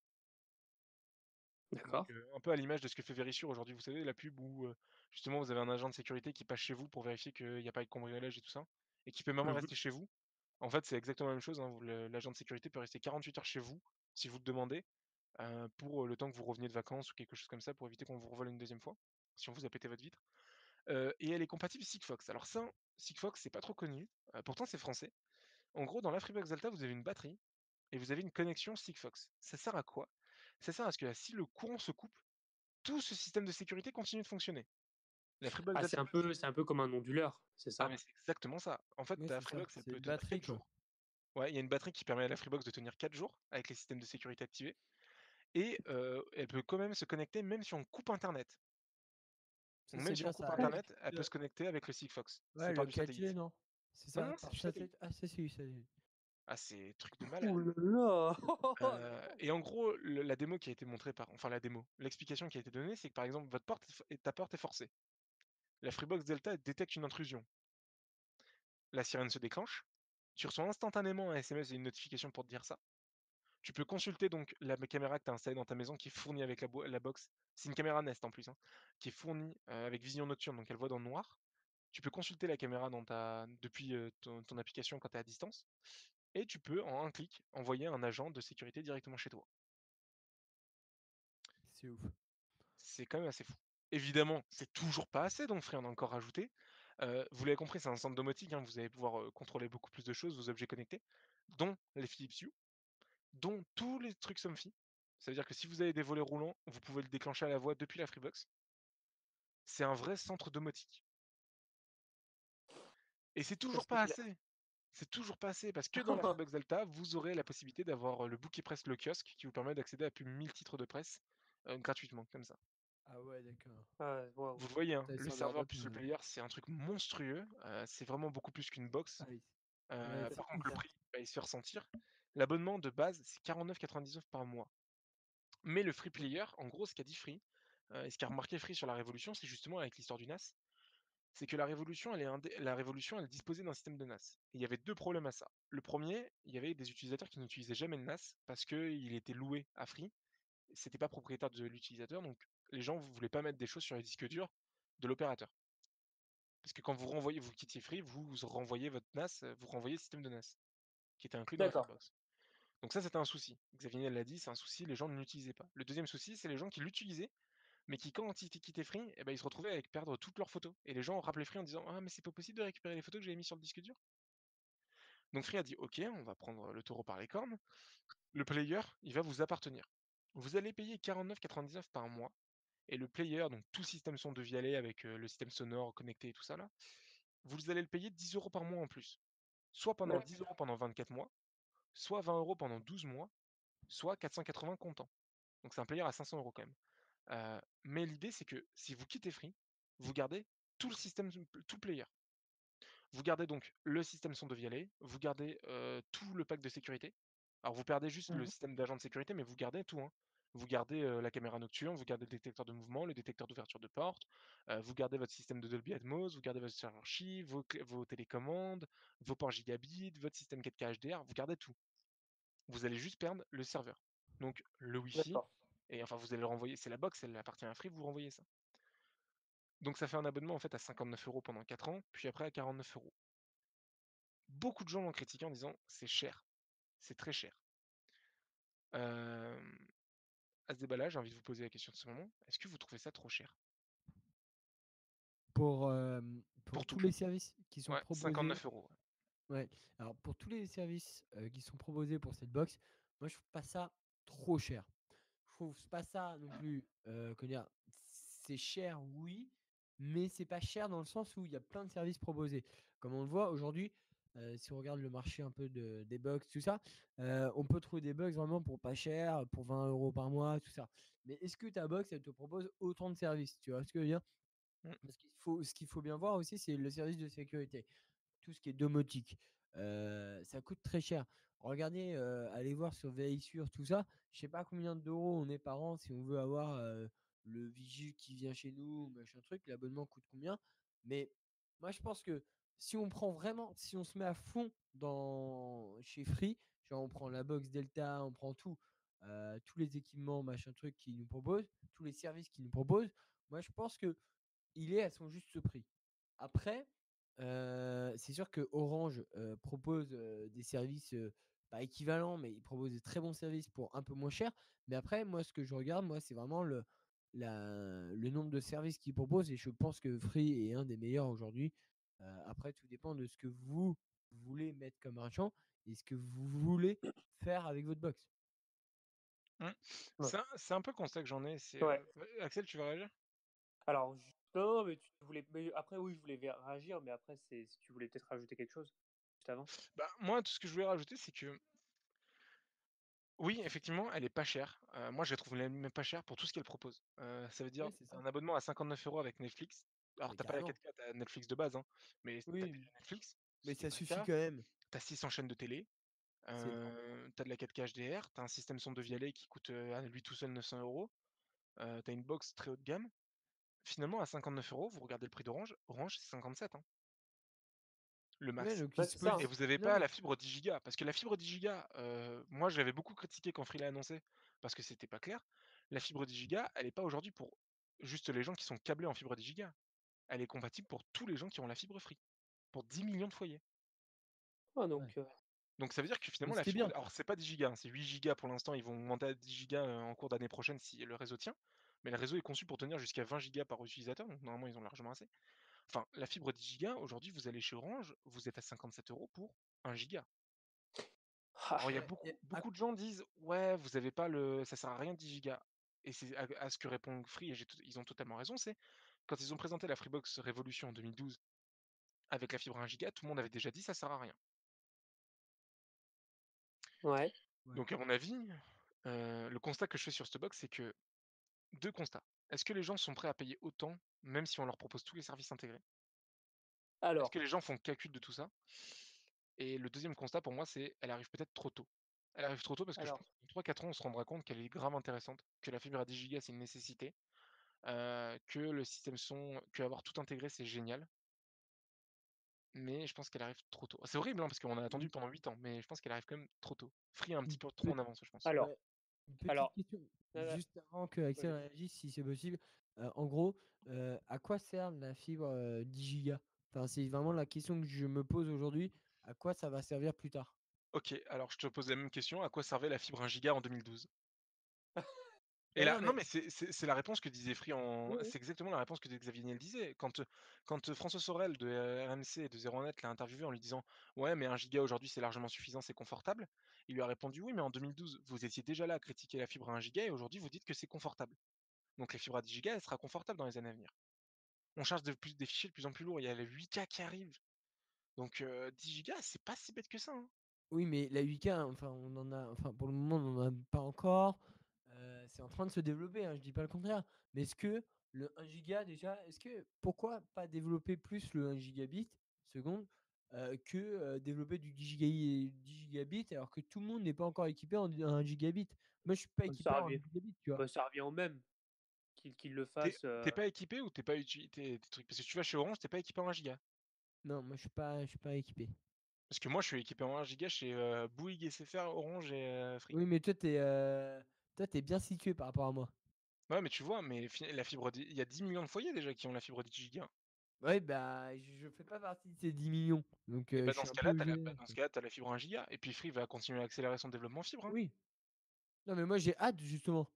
Donc, D'accord. un peu à l'image de ce que fait Verisure aujourd'hui, vous savez, la pub où, justement vous avez un agent de sécurité qui passe chez vous pour vérifier qu'il y a pas de cambriolage et tout ça et qui peut même Mmh. rester chez vous. En fait, c'est exactement la même chose, hein, l'agent de sécurité peut rester 48 heures chez vous, si vous le demandez, pour, le temps que vous reveniez de vacances ou quelque chose comme ça, pour éviter qu'on vous revole une deuxième fois, si on vous a pété votre vitre. Et elle est compatible Sigfox. Alors ça, Sigfox, c'est pas trop connu, pourtant c'est français. En gros, dans la Freebox Alta, vous avez une batterie et vous avez une connexion Sigfox. Ça sert à quoi? Ça sert à ce que si le courant se coupe, tout ce système de sécurité continue de fonctionner. La Freebox Ah, Alta, c'est un peu comme un onduleur, c'est ah ça? mais c'est exactement ça. En fait, Ouais, ta c'est ça. Freebox, elle C'est peut une tenir batterie, 4 quoi. jours. Ouais, il y a une batterie qui permet à la Freebox de tenir 4 jours avec les systèmes de sécurité activés et elle peut quand même se connecter même si on coupe internet. Ça, Donc même c'est si on bien coupe ça. internet, elle peut se connecter avec le Sigfox. Ouais, C'est par le du 4G, satellite. non? C'est Non, ça? non, c'est Par du satellite. satellite? Ah, c'est. Ah, c'est truc de Ouh malade. là là! Et en gros, la démo qui a été montrée enfin la démo, l'explication qui a été donnée, c'est que par exemple votre porte et ta porte est forcée. La Freebox Delta elle détecte une intrusion. La sirène se déclenche. Tu reçois instantanément un SMS et une notification pour te dire ça. Tu peux consulter donc la caméra que tu as installée dans ta maison qui est fournie avec la box. C'est une caméra Nest en plus, hein, qui est fournie, avec vision nocturne, donc elle voit dans le noir. Tu peux consulter la caméra depuis, ton application quand tu es à distance et tu peux, en un clic, envoyer un agent de sécurité directement chez toi. C'est ouf. C'est quand même assez fou. Évidemment, c'est toujours pas assez, donc Free en a encore rajouté. Vous l'avez compris, c'est un centre domotique, hein, vous allez pouvoir, contrôler beaucoup plus de choses, vos objets connectés, dont les Philips Hue, dont tous les trucs Somfy. Ça veut dire que si vous avez des volets roulants, vous pouvez le déclencher à la voix depuis la Freebox. C'est un vrai centre domotique et c'est Ça, toujours c'est pas clair. assez! C'est toujours pas assez parce que dans la Freebox Delta, vous aurez la possibilité d'avoir, le Bouquet Presse, le kiosque qui vous permet d'accéder à plus de 1000 titres de presse, gratuitement comme ça. Ah ouais, d'accord. Ah, waouh. Vous le voyez, hein, Ça le sent leur serveur boîte plus le mail. player, c'est un truc monstrueux, c'est vraiment beaucoup plus qu'une box. Ah oui. Ouais, c'est Par contre cool le ça. prix, bah, il se fait ressentir. L'abonnement de base, c'est 49,99 par mois. Mais le free player, en gros, ce qu'a dit Free, et ce qu'a remarqué Free sur la Révolution, c'est justement avec l'histoire du NAS, c'est que la Révolution, elle disposait d'un système de NAS. Et il y avait 2 problèmes à ça. Le premier, il y avait des utilisateurs qui n'utilisaient jamais le NAS parce qu'il était loué à Free. C'était pas propriétaire de l'utilisateur, donc les gens voulaient pas mettre des choses sur les disques durs de l'opérateur. Parce que quand vous quittiez Free, vous renvoyez votre NAS, vous renvoyez le système de NAS, qui était inclus dans la D'accord. Freebox. Donc ça, c'était un souci. Xavier Niel l'a dit, c'est un souci, les gens ne l'utilisaient pas. Le deuxième souci, c'est les gens qui l'utilisaient, mais qui, quand ils quittaient Free, eh ben, ils se retrouvaient avec perdre toutes leurs photos. Et les gens rappelaient Free en disant: «Ah, mais c'est pas possible de récupérer les photos que j'avais mis sur le disque dur?» Donc Free a dit: «OK, on va prendre le taureau par les cornes. Le player, il va vous appartenir. Vous allez payer 49,99 par mois et le player, donc tout système son de Vialet avec, le système sonore connecté et tout ça là, vous allez le payer 10 € par mois en plus. Soit pendant D'ac 10 € pendant 24 mois, soit 20 € pendant 12 mois, soit 480 comptant. Donc c'est un player à 500 € quand même. Mais l'idée, c'est que si vous quittez Free, vous gardez tout le système, tout le player. Vous gardez donc le système son de Vialet, vous gardez, tout le pack de sécurité. Alors vous perdez juste le Mmh. système d'agent de sécurité, mais vous gardez tout, hein. Vous gardez, la caméra nocturne, vous gardez le détecteur de mouvement, le détecteur d'ouverture de porte, vous gardez votre système de Dolby Atmos, vous gardez votre serveur Chi, vos télécommandes, vos ports gigabit, votre système 4K HDR, vous gardez tout. Vous allez juste perdre le serveur. Donc le Wi-Fi D'accord. et enfin vous allez le renvoyer, c'est la box, elle appartient à Free, vous renvoyez ça. Donc ça fait un abonnement en fait à 59 € pendant 4 ans, puis après à 49 €. Beaucoup de gens l'ont critiqué en disant: «C'est cher, c'est très cher». Hem, à ce débat-là, j'ai envie de vous poser la question de ce moment. Est-ce que vous trouvez ça trop cher? Pour, pour tout tous le les services qui sont Ouais, proposés, 59 €. ouais. Alors pour tous les services qui sont proposés pour cette box, moi je trouve pas ça trop cher. Je trouve pas ça non plus. Comment dire, c'est cher, oui, mais c'est pas cher dans le sens où il y a plein de services proposés. Comme on le voit aujourd'hui, si on regarde le marché un peu des box, tout ça, on peut trouver des box vraiment pour pas cher, pour 20 € par mois, tout ça. Mais est-ce que ta box, elle te propose autant de services? Tu vois ce que je veux dire? Mmh. Parce ce qu'il faut bien voir aussi, c'est le service de sécurité. Tout ce qui est domotique, ça coûte très cher. Regardez, allez voir sur Veillesure, tout ça. Je sais pas combien d'euros on est par an si on veut avoir le vigile qui vient chez nous, machin truc. L'abonnement coûte combien? Mais moi, je pense que si on prend vraiment, si on se met à fond chez Free, genre on prend la box Delta, on prend tout, tous les équipements, machin truc qu'ils nous proposent, tous les services qu'ils nous proposent, moi, je pense que il est à son juste prix. Après, c'est sûr que Orange propose des services pas équivalents, mais ils proposent des très bons services pour un peu moins cher. Mais après, moi, ce que je regarde, moi, c'est vraiment le nombre de services qu'ils proposent. Et je pense que Free est un des meilleurs aujourd'hui. Après, tout dépend de ce que vous voulez mettre comme argent et ce que vous voulez faire avec votre box. Mmh. Ouais. C'est un peu le constat que j'en ai, c'est, Ouais. Axel, tu veux réagir? Alors, non, mais tu voulais. Mais après, oui, je voulais réagir, mais après, si tu voulais peut-être rajouter quelque chose juste avant. Bah, moi, tout ce que je voulais rajouter, c'est que oui, effectivement, elle est pas chère. Moi, je la trouve même pas chère pour tout ce qu'elle propose. Ça veut dire Oui, c'est ça. un abonnement à 59 € avec Netflix. Alors, Mais t'as pas la carrément. 4K, tu Netflix de base, hein, mais tu Oui, déjà Netflix, mais ce qui est ça pas le suffit cas. quand même. Tu 600 chaînes de télé, C'est énorme. tu de la 4K HDR, tu un système son de Vialet qui coûte, à lui tout seul 900 €, tu une box très haut de gamme. Finalement, à 59 €, vous regardez le prix d'Orange, Orange, c'est 57, hein, le Ouais, max. donc Ouais, c'est ça. Et Hein. vous avez non, pas mais la fibre 10 gigas, parce que la fibre 10 gigas, moi je l'avais beaucoup critiqué quand Free l'a annoncé, parce que c'était pas clair. La fibre 10 gigas, elle est pas aujourd'hui pour juste les gens qui sont câblés en fibre 10 gigas. Elle est compatible pour tous les gens qui ont la fibre Free, pour 10 millions de foyers. Ah, ouais. donc, Donc ça veut dire que finalement Donc la ce qui est fibre, bien. alors c'est pas 10 gigas, hein, c'est 8 gigas pour l'instant, ils vont augmenter à 10 gigas, en cours d'année prochaine si le réseau tient. Mais le réseau est conçu pour tenir jusqu'à 20 gigas par utilisateur, donc normalement ils ont largement assez. Enfin, la fibre 10 gigas, aujourd'hui vous allez chez Orange, vous êtes à 57 € pour 1 giga. ah, Alors il y a Ouais. Et beaucoup de gens disent: «Ouais, vous avez pas le ça sert à rien 10 gigas» et c'est à ce que répond Free et ils ont totalement raison, c'est quand ils ont présenté la Freebox Révolution en 2012 avec la fibre 1 giga, tout le monde avait déjà dit: «Ça sert à rien». ouais. ouais. Donc à mon avis, le constat que je fais sur cette box, c'est que 2 constats. Est-ce que les gens sont prêts à payer autant, même si on leur propose tous les services intégrés? Est-ce Alors, que les gens font le calcul de tout ça? Et le deuxième constat pour moi, c'est elle arrive peut-être trop tôt. Elle arrive trop tôt parce que je alors, pense que dans 3-4 ans, on se rendra compte qu'elle est grave intéressante, que la fibre à 10 gigas, c'est une nécessité, que le système son qu'avoir tout intégré, c'est génial, mais je pense qu'elle arrive trop tôt. C'est horrible, hein, parce qu'on a Une, attendu pendant 8 ans, mais je pense qu'elle arrive quand même trop tôt. Free a un petit une peu trop pe- en avance, je pense. alors, ouais, une petite alors. question, euh, juste avant que Axel Vas-y. réagisse, si c'est possible. En gros, à quoi sert la fibre 10 gigas? Enfin, c'est vraiment la question que je me pose aujourd'hui. À quoi ça va servir plus tard? OK, alors je te pose la même question, à quoi servait la fibre 1 giga en 2012? Et Non, là non, non, mais mais c'est la réponse que disait Free Oui, en oui. c'est exactement la réponse que Xavier Niel disait. Quand François Sorel de RMC et de 01net l'a interviewé en lui disant: «Ouais, mais 1 giga aujourd'hui, c'est largement suffisant, c'est confortable». Il lui a répondu: «Oui, mais en 2012, vous étiez déjà là à critiquer la fibre à 1 giga et aujourd'hui vous dites que c'est confortable. Donc la fibre à 10 gigas, elle sera confortable dans les années à venir. On charge des fichiers de plus en plus lourds, il y a les 8K qui arrivent. Donc 10 gigas, c'est pas si bête que ça, hein». oui, mais la 8K, enfin, enfin, pour le moment, on n'en a pas encore. C'est en train de se développer, hein, je dis pas le contraire. Mais est-ce que le 1 giga déjà, pourquoi pas développer plus le 1 gigabit seconde que développer du 10 gigabit alors que tout le monde n'est pas encore équipé en 1 gigabit. Moi, je suis pas équipé Ça en 1 revient, gigabit, tu vois. ça revient au même qu'il le Tu fasse. es pas équipé ou tu pas uti tu trucs parce que tu vas chez Orange, tu pas équipé en 1 giga? Non, moi, je suis pas équipé. Parce que moi, je suis équipé en 1 giga chez, Bouygues, SFR, Orange et Free. Oui, mais toi, t'es bien situé par rapport à moi. Ouais, mais tu vois, mais la fibre il y a 10 millions de foyers déjà qui ont la fibre 10 gigas. Ouais, bah, je fais pas partie de ces 10 millions. Donc, Et je bah, dans suis ce un cas-là, peu gêné. dans ce cas-là, tu la fibre 1 giga et puis Free va continuer à accélérer son développement fibre, hein. Oui. Non, mais moi, j'ai hâte, justement.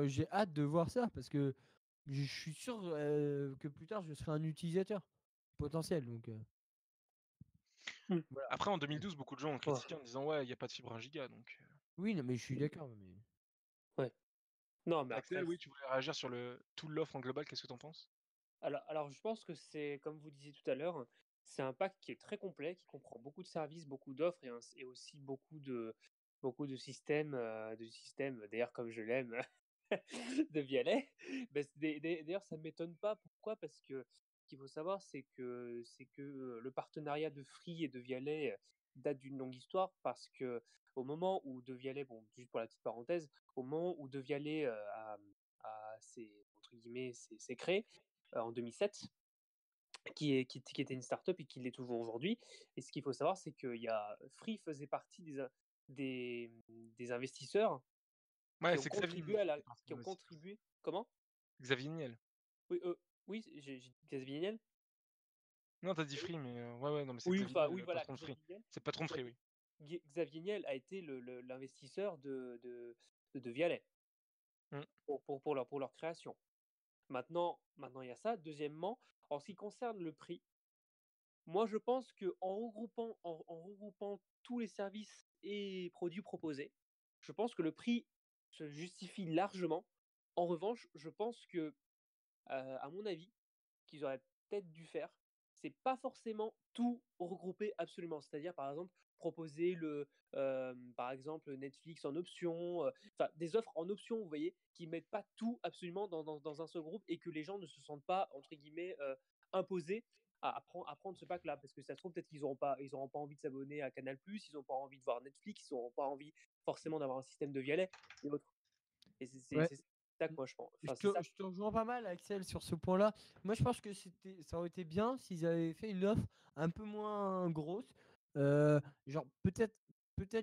J'ai hâte de voir ça parce que je suis sûr que plus tard, je serai un utilisateur. potentiel. Donc, Mmh. voilà. Après, en 2012, beaucoup de gens ont Ouais. critiqué en disant ouais, il n'y a pas de fibre 1 giga. Donc, Oui, non, mais je suis d'accord. Mais... Ouais. Non, mais Axel, après, oui, tu voulais réagir sur tout l'offre en global. Qu'est-ce que tu en penses? alors je pense que c'est, comme vous disiez tout à l'heure, c'est un pack qui est très complet, qui comprend beaucoup de services, beaucoup d'offres et aussi beaucoup de systèmes, d'ailleurs comme je l'aime, de Vialet. Ben, d'ailleurs, ça ne m'étonne pas. Pourquoi? Parce que ce qu'il faut savoir, c'est que le partenariat de Free et de Vialet date d'une longue histoire. Parce que au moment où De Vialet, bon, juste pour la petite parenthèse, au moment où De Vialet entre guillemets, s'est créé en 2007, qui était une start-up et qui l'est toujours aujourd'hui. Et ce qu'il faut savoir, c'est que Free faisait partie des investisseurs Ouais, qui ont c'est Xavier contribué Niel à qui la fait partie qui des ont investisseurs. contribué comment? Xavier Niel. Oui, oui, j'ai dit Xavier Niel? Non, t'as dit Oui, Free, mais ouais, ouais, non, mais c'est oui, Xavier enfin, Niel, oui, le voilà, patron de Free. Xavier Niel. C'est le patron de Free, Xavier oui. Xavier Niel a été l'investisseur de Vialet Mmh. pour leur création. Maintenant, il y a ça. Deuxièmement, en ce qui concerne le prix, moi, je pense qu'en regroupant tous les services et produits proposés, je pense que le prix se justifie largement. En revanche, je pense que, à mon avis, qu'ils auraient peut-être dû faire, c'est pas forcément tout regrouper absolument. C'est-à-dire, par exemple, proposer par exemple, Netflix en option, enfin des offres en option, vous voyez, qui mettent pas tout absolument dans un seul groupe et que les gens ne se sentent pas, entre guillemets, imposés à prendre ce pack-là. Parce que ça se trouve, peut-être qu'ils auront pas envie de s'abonner à Canal+, ils ont pas envie de voir Netflix, ils auront pas envie forcément d'avoir un système de Vialet et autres. Et Ouais. c'est ça que moi je pense. Je Enfin, c'est ça. te, je te rejoins pas mal, Axel, sur ce point-là. Moi, je pense que ça aurait été bien s'ils avaient fait une offre un peu moins grosse. Genre, peut-être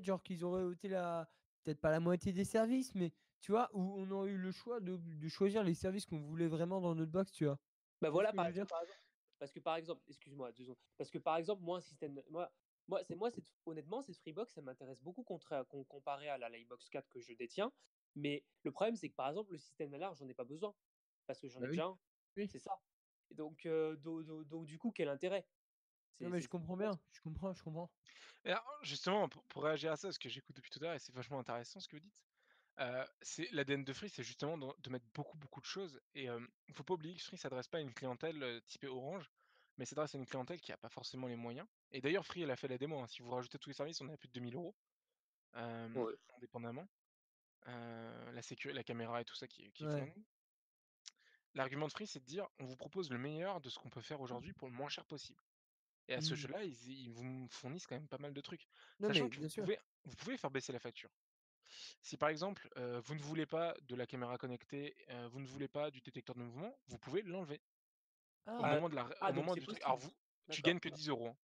genre qu'ils auraient ôté peut-être pas la moitié des services, mais tu vois, où on aurait eu le choix de choisir les services qu'on voulait vraiment dans notre box, tu vois. Bah Tu vois ce voilà, que je veux dire? parce que par exemple, excuse-moi 2 secondes, parce que par exemple, moi, un système moi, honnêtement, cette Freebox, ça m'intéresse beaucoup comparé à la Livebox 4 que je détiens. Mais le problème, c'est que par exemple, le système d'alarme, j'en ai pas besoin. Parce que j'en Bah ai oui. déjà un. Oui. C'est ça. Et donc, du coup, quel intérêt? Non, C'est mais c'est je c'est comprends bête. bien. Je comprends, je comprends. Et alors, justement, pour réagir à ça, parce que j'écoute depuis tout à l'heure et c'est vachement intéressant ce que vous dites. C'est l'ADN de Free, c'est justement de mettre beaucoup, beaucoup de choses et il faut pas oublier que Free s'adresse pas à une clientèle, typée Orange, mais s'adresse à une clientèle qui a pas forcément les moyens et d'ailleurs Free, elle a fait la démo, hein. Si vous rajoutez tous les services, on est à plus de 2 000 €, Ouais. indépendamment, la caméra et tout ça qui est Ouais. fourni. L'argument de Free, c'est de dire: «On vous propose le meilleur de ce qu'on peut faire aujourd'hui pour le moins cher possible» et à ce Mmh. jeu-là, ils vous fournissent quand même pas mal de trucs. Non, Sachant mais que bien sûr. vous pouvez faire baisser la facture. Si par exemple, vous ne voulez pas de la caméra connectée, vous ne voulez pas du détecteur de mouvement, vous pouvez l'enlever au Ah, Ah moment de la au donc moment c'est du truc. Alors possible? tu gagnes D'accord. que 10 €, hein.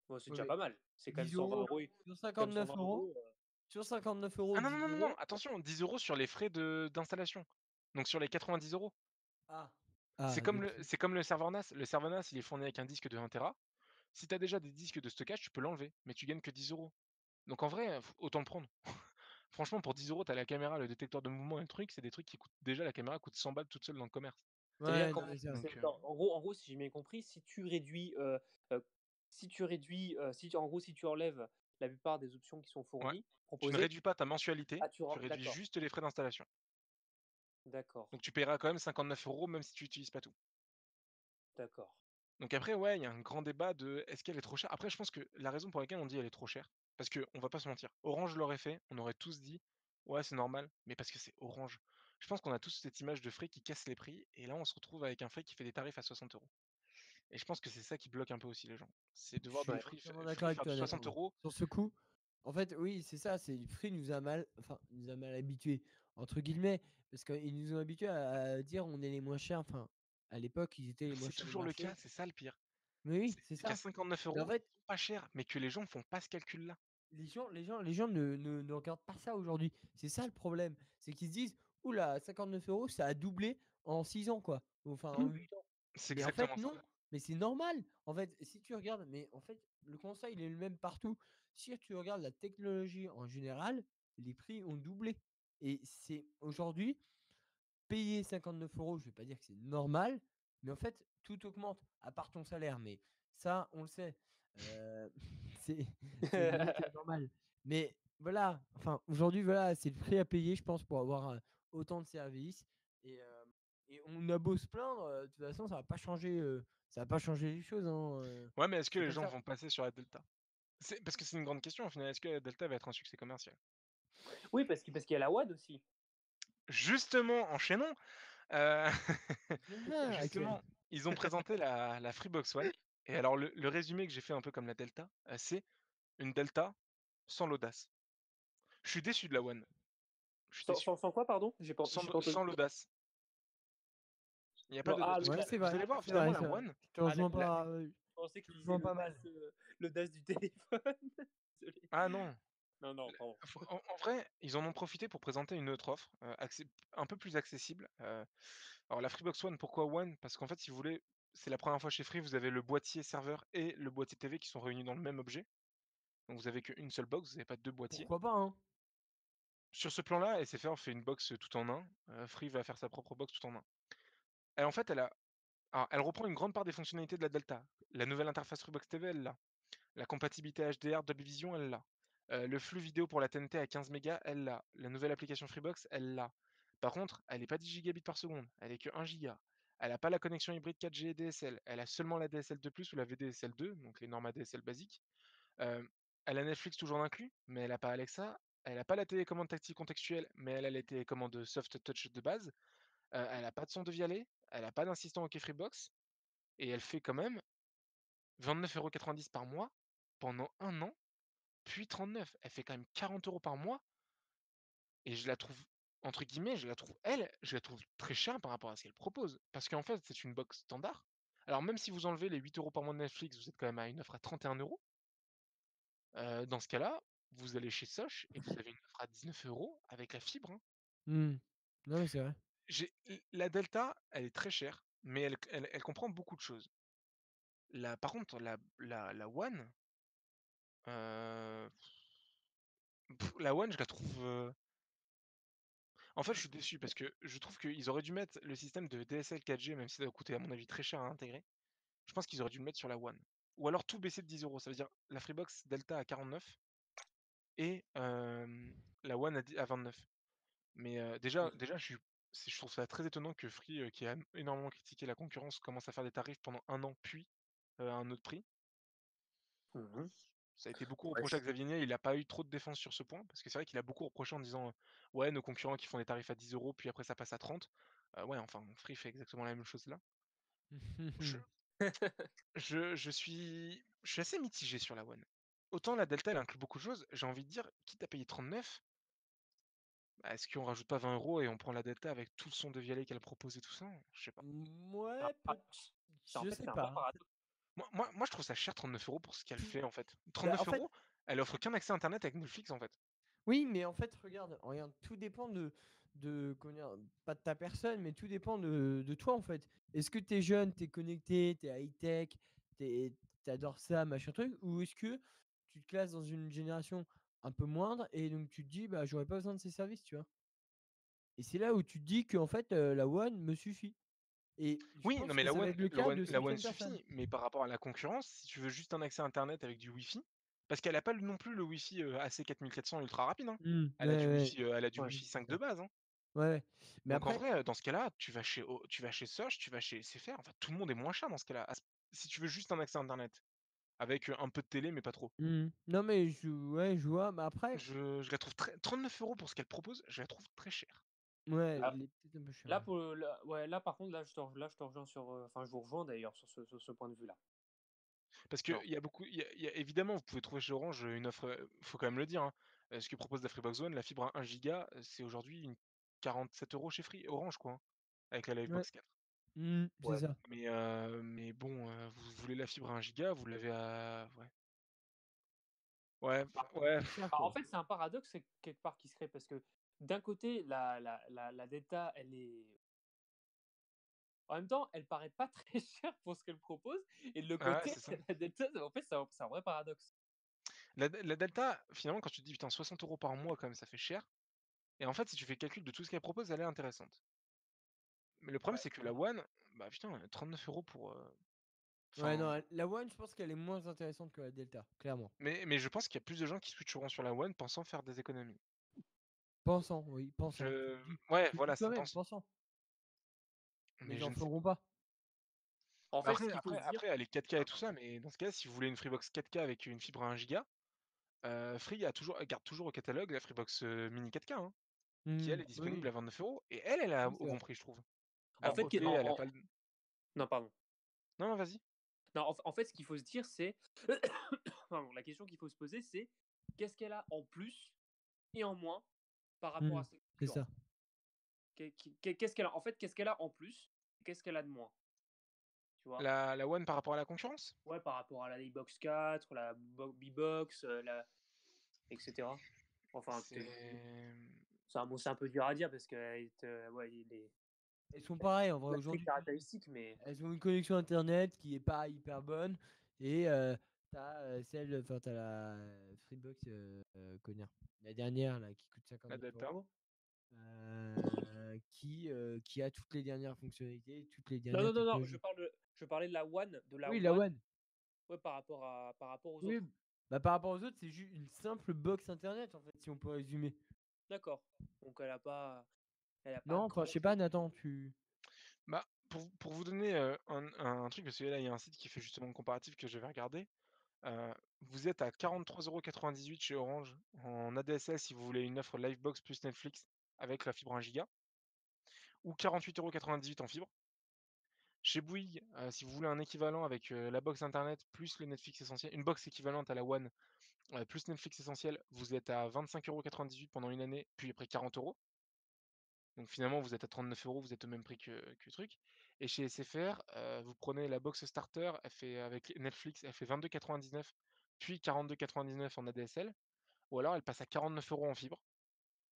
Bon, c'est ouais, déjà ouais. pas mal. C'est quand même 10 120 € €. sur C'est quand même 59 120 euros. €. Sur 59 €, Ah non, non, 10 non, non, non, euros. attention, 10 € sur les frais d'installation. Donc sur les 90 €. Ah. C'est Ah, comme donc. le serveur NAS. Le serveur NAS, il est fourni avec un disque de 1 téra. Si tu as déjà des disques de stockage, tu peux l'enlever, mais tu gagnes que 10 €. Donc en vrai, autant le prendre. Franchement, pour 10 €, tu as la caméra, le détecteur de mouvement et le truc, c'est des trucs qui coûtent déjà la caméra coûte 100 balles toute seule dans le commerce. Ça veut dire Ouais, non, qu'en mais ça. Donc en gros, si j'ai bien compris, si tu enlèves la plupart des options qui sont ouais, fournies, tu ne proposées, réduis pas ta mensualité, ah tu tu ren réduis d'accord, juste les frais d'installation. d'accord, Donc tu paieras quand même 59 € même si tu utilises pas tout. d'accord. Donc après, ouais, il y a un grand débat de est-ce qu'elle est trop chère? Après, je pense que la raison pour laquelle on dit elle est trop chère, parce qu'on va pas se mentir, Orange l'aurait fait, on aurait tous dit: «Ouais, c'est normal», mais parce que c'est Orange. Je pense qu'on a tous cette image de Free qui casse les prix et là, on se retrouve avec un Free qui fait des tarifs à 60 € et je pense que c'est ça qui bloque un peu aussi les gens. C'est de Je voir du suis Ouais. entièrement d'accord Free avec faire du toi, 60 honnêtement. € Sur ce coup, en fait, oui, c'est ça, c'est Free nous a mal habitués, entre guillemets, parce qu'ils nous ont habitués à dire on est les moins chers. Enfin, à l'époque, ils étaient les mais moins c'est chers du toujours le cas, marché. c'est ça le pire. Mais oui, C'est c'est qu'à ça. 59 Mais en €, fait, ils sont pas chers, mais que les gens font pas ce calcul-là. les gens ne regardent pas ça aujourd'hui. C'est ça le problème. C'est qu'ils se disent, oula, 59 €, ça a doublé en 6 ans, quoi. Enfin, en Mmh. 8 ans. C'est Mais en fait, exactement ça. non. Mais c'est normal. En fait, si tu regardes, mais en fait, le conseil, il est le même partout. Si tu regardes la technologie en général, les prix ont doublé. Et c'est aujourd'hui, payer 59 €, je vais pas dire que c'est normal, mais en fait, tout augmente, à part ton salaire, mais ça, on le sait. Heu, c'est c'est limite, normal. Mais voilà, enfin, aujourd'hui, voilà, c'est le prix à payer, je pense, pour avoir, autant de services et on a beau se plaindre, de toute façon, ça va pas changer les choses, hein, Ouais, mais est-ce que c'est les comme gens ça. vont passer sur la Delta? C'est parce que c'est une grande question au final, est-ce que la Delta va être un succès commercial? Oui, parce qu'il y a la WAD aussi. Justement, enchaînons, heu, Avec, justement, ils ont présenté la Freebox One et alors le résumé que j'ai fait un peu comme la Delta, c'est une Delta sans l'audace. Je suis déçu de la One, je suis déçu. Sans quoi, pardon? J'ai pas entendu. Sans l'audace. Il y a pas Genre, d'audace parce que ouais, vous allez voir c'est finalement vrai, la c'est vrai. One, Je te la rejoins la pas, je pensais je que te tu disais rejoins pas mal. l'audace du téléphone. Désolé. ah non, Non, l pardon. faut en vrai, ils en ont profité pour présenter une autre offre, un peu plus accessible, alors la Freebox One, pourquoi One? Parce qu'en fait, si vous voulez, c'est la première fois chez Free, vous avez le boîtier serveur et le boîtier TV qui sont réunis dans le même objet. Donc vous avez qu'une seule box, vous avez pas 2 boîtiers. Pourquoi pas, hein? Sur ce plan-là, SFR fait une box, tout en un, Free va faire sa propre box tout en un. Et en fait, elle reprend une grande part des fonctionnalités de la Delta. La nouvelle interface Freebox TV, elle l'a. La compatibilité HDR, Dolby Vision, elle l'a. Le flux vidéo pour la TNT à 15 mégas, elle l'a. La nouvelle application Freebox, elle l'a. Par contre, elle est pas 10 gigabits par seconde, elle est que 1 giga. Elle a pas la connexion hybride 4G et DSL, elle a seulement la DSL2+ ou la VDSL2, donc les normes ADSL basiques. Hem, Elle a Netflix toujours inclus, mais elle a pas Alexa. Elle a pas la télécommande tactile contextuelle, mais elle a les télécommandes soft touch de base. Elle a pas de son de Vialet, elle a pas d'assistant OK Freebox et elle fait quand même 29,90 € par mois pendant 1 an, puis 39. Elle fait quand même 40 € par mois et je la trouve, entre guillemets, je la trouve très chère par rapport à ce qu'elle propose. Parce qu'en fait, c'est une box standard. Alors même si vous enlevez les 8 € par mois de Netflix, vous êtes quand même à une offre à 31 €. Dans ce cas-là, vous allez chez Sosh et vous avez une offre à 19 € avec la fibre, hein. Mmh. Non, mais c'est vrai. La Delta, elle est très chère, mais elle comprend beaucoup de choses. Par contre, la One, heu, la One, je la trouve, en fait, je suis déçu parce que je trouve qu'ils auraient dû mettre le système de DSL 4G, même si ça doit coûter à mon avis très cher à intégrer. Je pense qu'ils auraient dû le mettre sur la One. Ou alors tout baisser de 10 €. Ça veut dire la Freebox Delta à 49 et la One à 29. Mais déjà je trouve ça très étonnant que Free, qui a énormément critiqué la concurrence, commence à faire des tarifs pendant 1 an, puis, à un autre prix. Mmh. Ça a été beaucoup Ouais, reproché à Xavier Niel, il a pas eu trop de défense sur ce point, parce que c'est vrai qu'il a beaucoup reproché en disant, «Ouais, nos concurrents qui font des tarifs à 10 €, puis après ça passe à 30». Ouais, enfin, Free fait exactement la même chose là. Je je suis assez mitigé sur la One. Autant la Delta, elle inclut beaucoup de choses, j'ai envie de dire, quitte à payer 39, bah, est-ce qu'on rajoute pas 20 € et on prend la Delta avec tout le son de Vialet qu'elle propose et tout ça? Je sais pas. c'est un Mouais, peut paradoxe. En je fait, sais c'est un peu pas. paradoxe. Moi, je trouve ça cher 39 € pour ce qu'elle Tout fait, en fait. Bah, en 39 fait, €, elle offre qu'un accès internet avec Netflix, en fait. oui, mais en fait, regarde, tout dépend de comment dire? Pas de ta personne, mais tout dépend de toi, en fait. Est-ce que tu es jeune, tu es connecté, tu es high-tech, tu adores ça, machin truc? Ou est-ce que tu te classes dans une génération un peu moindre et donc tu te dis: «Bah, j'aurais pas besoin de ces services», tu vois? Et c'est là où tu te dis qu'en fait, la One me suffit et je Oui, non, pense mais que ça va être le cas de La One certaines personnes. suffit, mais par rapport à la concurrence, si tu veux juste un accès internet avec du Wi-Fi, parce qu'elle a pas non plus le Wi-Fi, AC 4400 ultra rapide, hein. Mmh, ouais, Elle a du Ouais. Wi-Fi c'est 5 de ça. base, hein. Ouais, ouais. Mais Donc en après vrai, dans ce cas-là, tu vas chez Sosh, tu vas chez SFR, enfin tout le monde est moins cher dans ce cas-là. Si tu veux juste un accès internet, avec, un peu de télé, mais pas trop. non, mais je vois, mais après, Je la trouve très 39 € pour ce qu'elle propose, je la trouve très chère. ouais, Là elle est peut-être un peu chère, là ouais. pour le là ouais, là par contre, là je te rejoins sur, enfin je vous rejoins d'ailleurs sur ce point de vue-là. Parce Non. qu'il y a beaucoup il y a évidemment, vous pouvez trouver chez Orange, une offre, faut quand même le dire, hein, ce que propose la Freebox One, la fibre à 1 giga, c'est aujourd'hui une 47 € chez Free Orange, quoi, hein, avec la Ouais. Livebox 4. C'est Ouais. ça. Mais bon, vous voulez la fibre à 1 giga, vous l'avez à ouais. Ouais, Bah ouais, C'est cher, En quoi. fait, c'est un paradoxe c'est quelque part qui se crée parce que d'un côté, la Delta, elle est en même temps, elle paraît pas très chère pour ce qu'elle propose et de l'autre ah ouais, côté, c'est ça. la Delta, en fait, c'est un vrai paradoxe. La Delta, finalement, quand tu te dis: «Putain, 60 € par mois quand même, ça fait cher» et en fait, si tu fais le calcul de tout ce qu'elle propose, elle est intéressante. Mais le problème, Ouais. c'est que la One, Bah putain, 39 € pour. Ouais, non, Enfin, la One, je pense qu'elle est moins intéressante que la Delta, clairement. mais je pense qu'il y a plus de gens qui switcheront sur la One pensant faire des économies. Pensant, oui, pensant. Je ouais, Tu le voilà, dis c'est toi-même, pensant. pensant. Mais Mais ils je en ne sais feront pas. pas. En Bah fait, ce après qu'il faut après se dire. après elle est 4K et Ah, tout pardon. ça, mais dans ce cas, si vous voulez une Freebox 4K avec une fibre à 1 giga, Free garde toujours au catalogue la Freebox, mini 4K, hein, qui elle est Oui, disponible oui. à 29 €, et elle est à Oui, c'est au bon vrai. prix, je trouve. En Alors fait, OK, elle a pas le non, pardon. non, non, vas-y. Non, en fait, ce qu'il faut se dire, c'est. Pardon, la question qu'il faut se poser, c'est qu'est-ce qu'elle a en plus et en moins par rapport à ses C'est concurrents. ça. Qu'est-ce qu'elle a en fait, qu'est-ce qu'elle a en plus et qu'est-ce qu'elle a de moins, tu vois? La One par rapport à la concurrence? Ouais, par rapport à la iBox 4, la B-Box, et cetera. Enfin, C'est, c'est un peu dur à dire parce que, ouais, Elles sont pareilles en vrai il a ses aujourd'hui. caractéristiques, mais Elles ont une connexion internet qui est pas hyper bonne et t'as la Freebox, connard, la dernière là qui coûte la 59 Delta. euros, qui a toutes les dernières fonctionnalités, toutes les non, dernières non, non, non, technologies. je parlais de la One, Oui, la One. ouais, par rapport aux Oui, autres. bah par rapport aux autres, c'est juste une simple box internet en fait, si on peut résumer. D'accord. Donc elle a pas Non, enfin, je sais pas, grand-chose. Nathan, tu. Bah, pour vous donner, un truc, parce que là, il y a un site qui fait justement le comparatif que j'avais regardé. Vous êtes à 43,98 € chez Orange en ADSL si vous voulez une offre Livebox plus Netflix avec la fibre 1 giga, ou 48,98 € en fibre. Chez Bouygues, si vous voulez un équivalent avec, la box internet plus le Netflix essentiel, une box équivalente à la One, plus Netflix essentiel, vous êtes à 25,98 € pendant une année, puis après 40 €. Donc finalement, vous êtes à 39 €, vous êtes au même prix que le truc. Et chez SFR, vous prenez la box starter, elle fait avec Netflix, elle fait 22,99 €, puis 42,99 € en ADSL, ou alors elle passe à 49 € en fibre.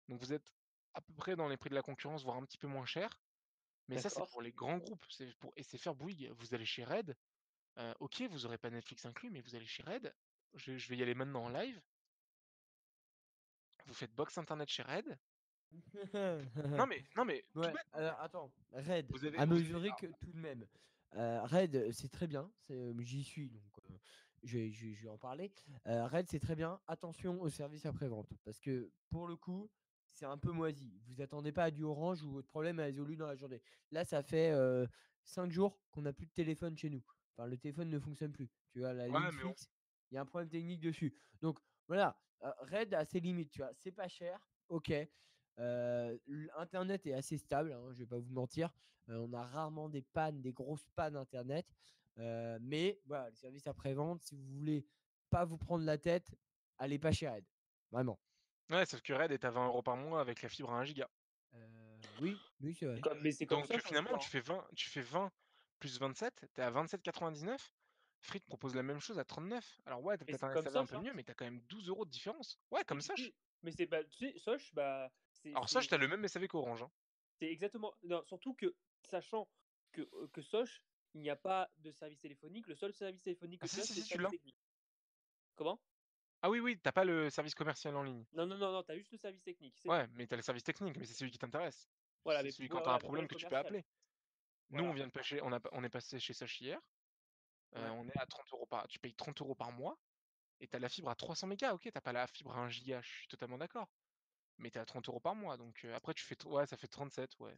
Donc vous êtes à peu près dans les prix de la concurrence, voire un petit peu moins cher. Mais ça, c'est D'accord. pour les grands groupes. C'est pour SFR, Bouygues, vous allez chez Red, OK, vous aurez pas Netflix inclus, mais vous allez chez Red. Je vais y aller maintenant en live. Vous faites box internet chez Red. Non mais tout Ouais, bête, hein. alors attends, Red, Vous avez à vous avez mesurer que tout de même. Red, c'est très bien, j'y suis, donc je vais en parler. Red, c'est très bien. Attention au service après-vente, parce que pour le coup, c'est un peu moisi. Vous attendez pas à du Orange où votre problème est résolu dans la journée. Là, ça fait 5 jours qu'on n'a plus de téléphone chez nous. Enfin, le téléphone ne fonctionne plus. Tu vois, la ligne ouais, mais on fixe, il y a un problème technique dessus. Donc voilà, Red a ses limites, tu vois. C'est pas cher, ok. Internet est assez stable, hein, je vais pas vous mentir. On a rarement des pannes, des grosses pannes internet. Mais voilà, le service après-vente, si vous voulez pas vous prendre la tête, allez pas chez Red. Vraiment. ouais, sauf que Red est à 20 € par mois avec la fibre à 1 giga. Oui, oui, c'est vrai. Mais c'est comme Donc ça, finalement, hein. tu fais 20 plus 27, tu es à 27,99. Free te propose la même chose à 39. Alors ouais, tu as Mais peut-être c'est un comme SAV ça, un peu mieux, mais tu as quand même 12 € de différence. Ouais, mais comme tu Soch. sais, tu sais, Soch, bah, Alors Soch, tu as le même SAV qu'Orange, hein. c'est exactement. Non, surtout que, sachant que Soch, il n'y a pas de service téléphonique. Le seul service téléphonique Ah que tu si, as, si, c'est le si, tu service l'as. technique. Comment? Ah oui, oui, tu pas le service commercial en ligne. Non, non, non, non, tu as juste le service technique, c'est tout. Ouais, mais tu as le service technique, mais c'est celui qui t'intéresse. Voilà, C'est mais celui quand ouais, tu as un voilà, mais pas problème le que tu peux commercial. appeler. Nous, on Voilà. vient de passer, on est passé chez Soch hier. Ouais. On est à 30 € tu payes 30 € par mois et tu as la fibre à 300 mégas. OK, tu pas la fibre à 1 giga, je suis totalement d'accord. Mais tu es à 30 € par mois, donc après tu fais ouais, ça fait 37, ouais.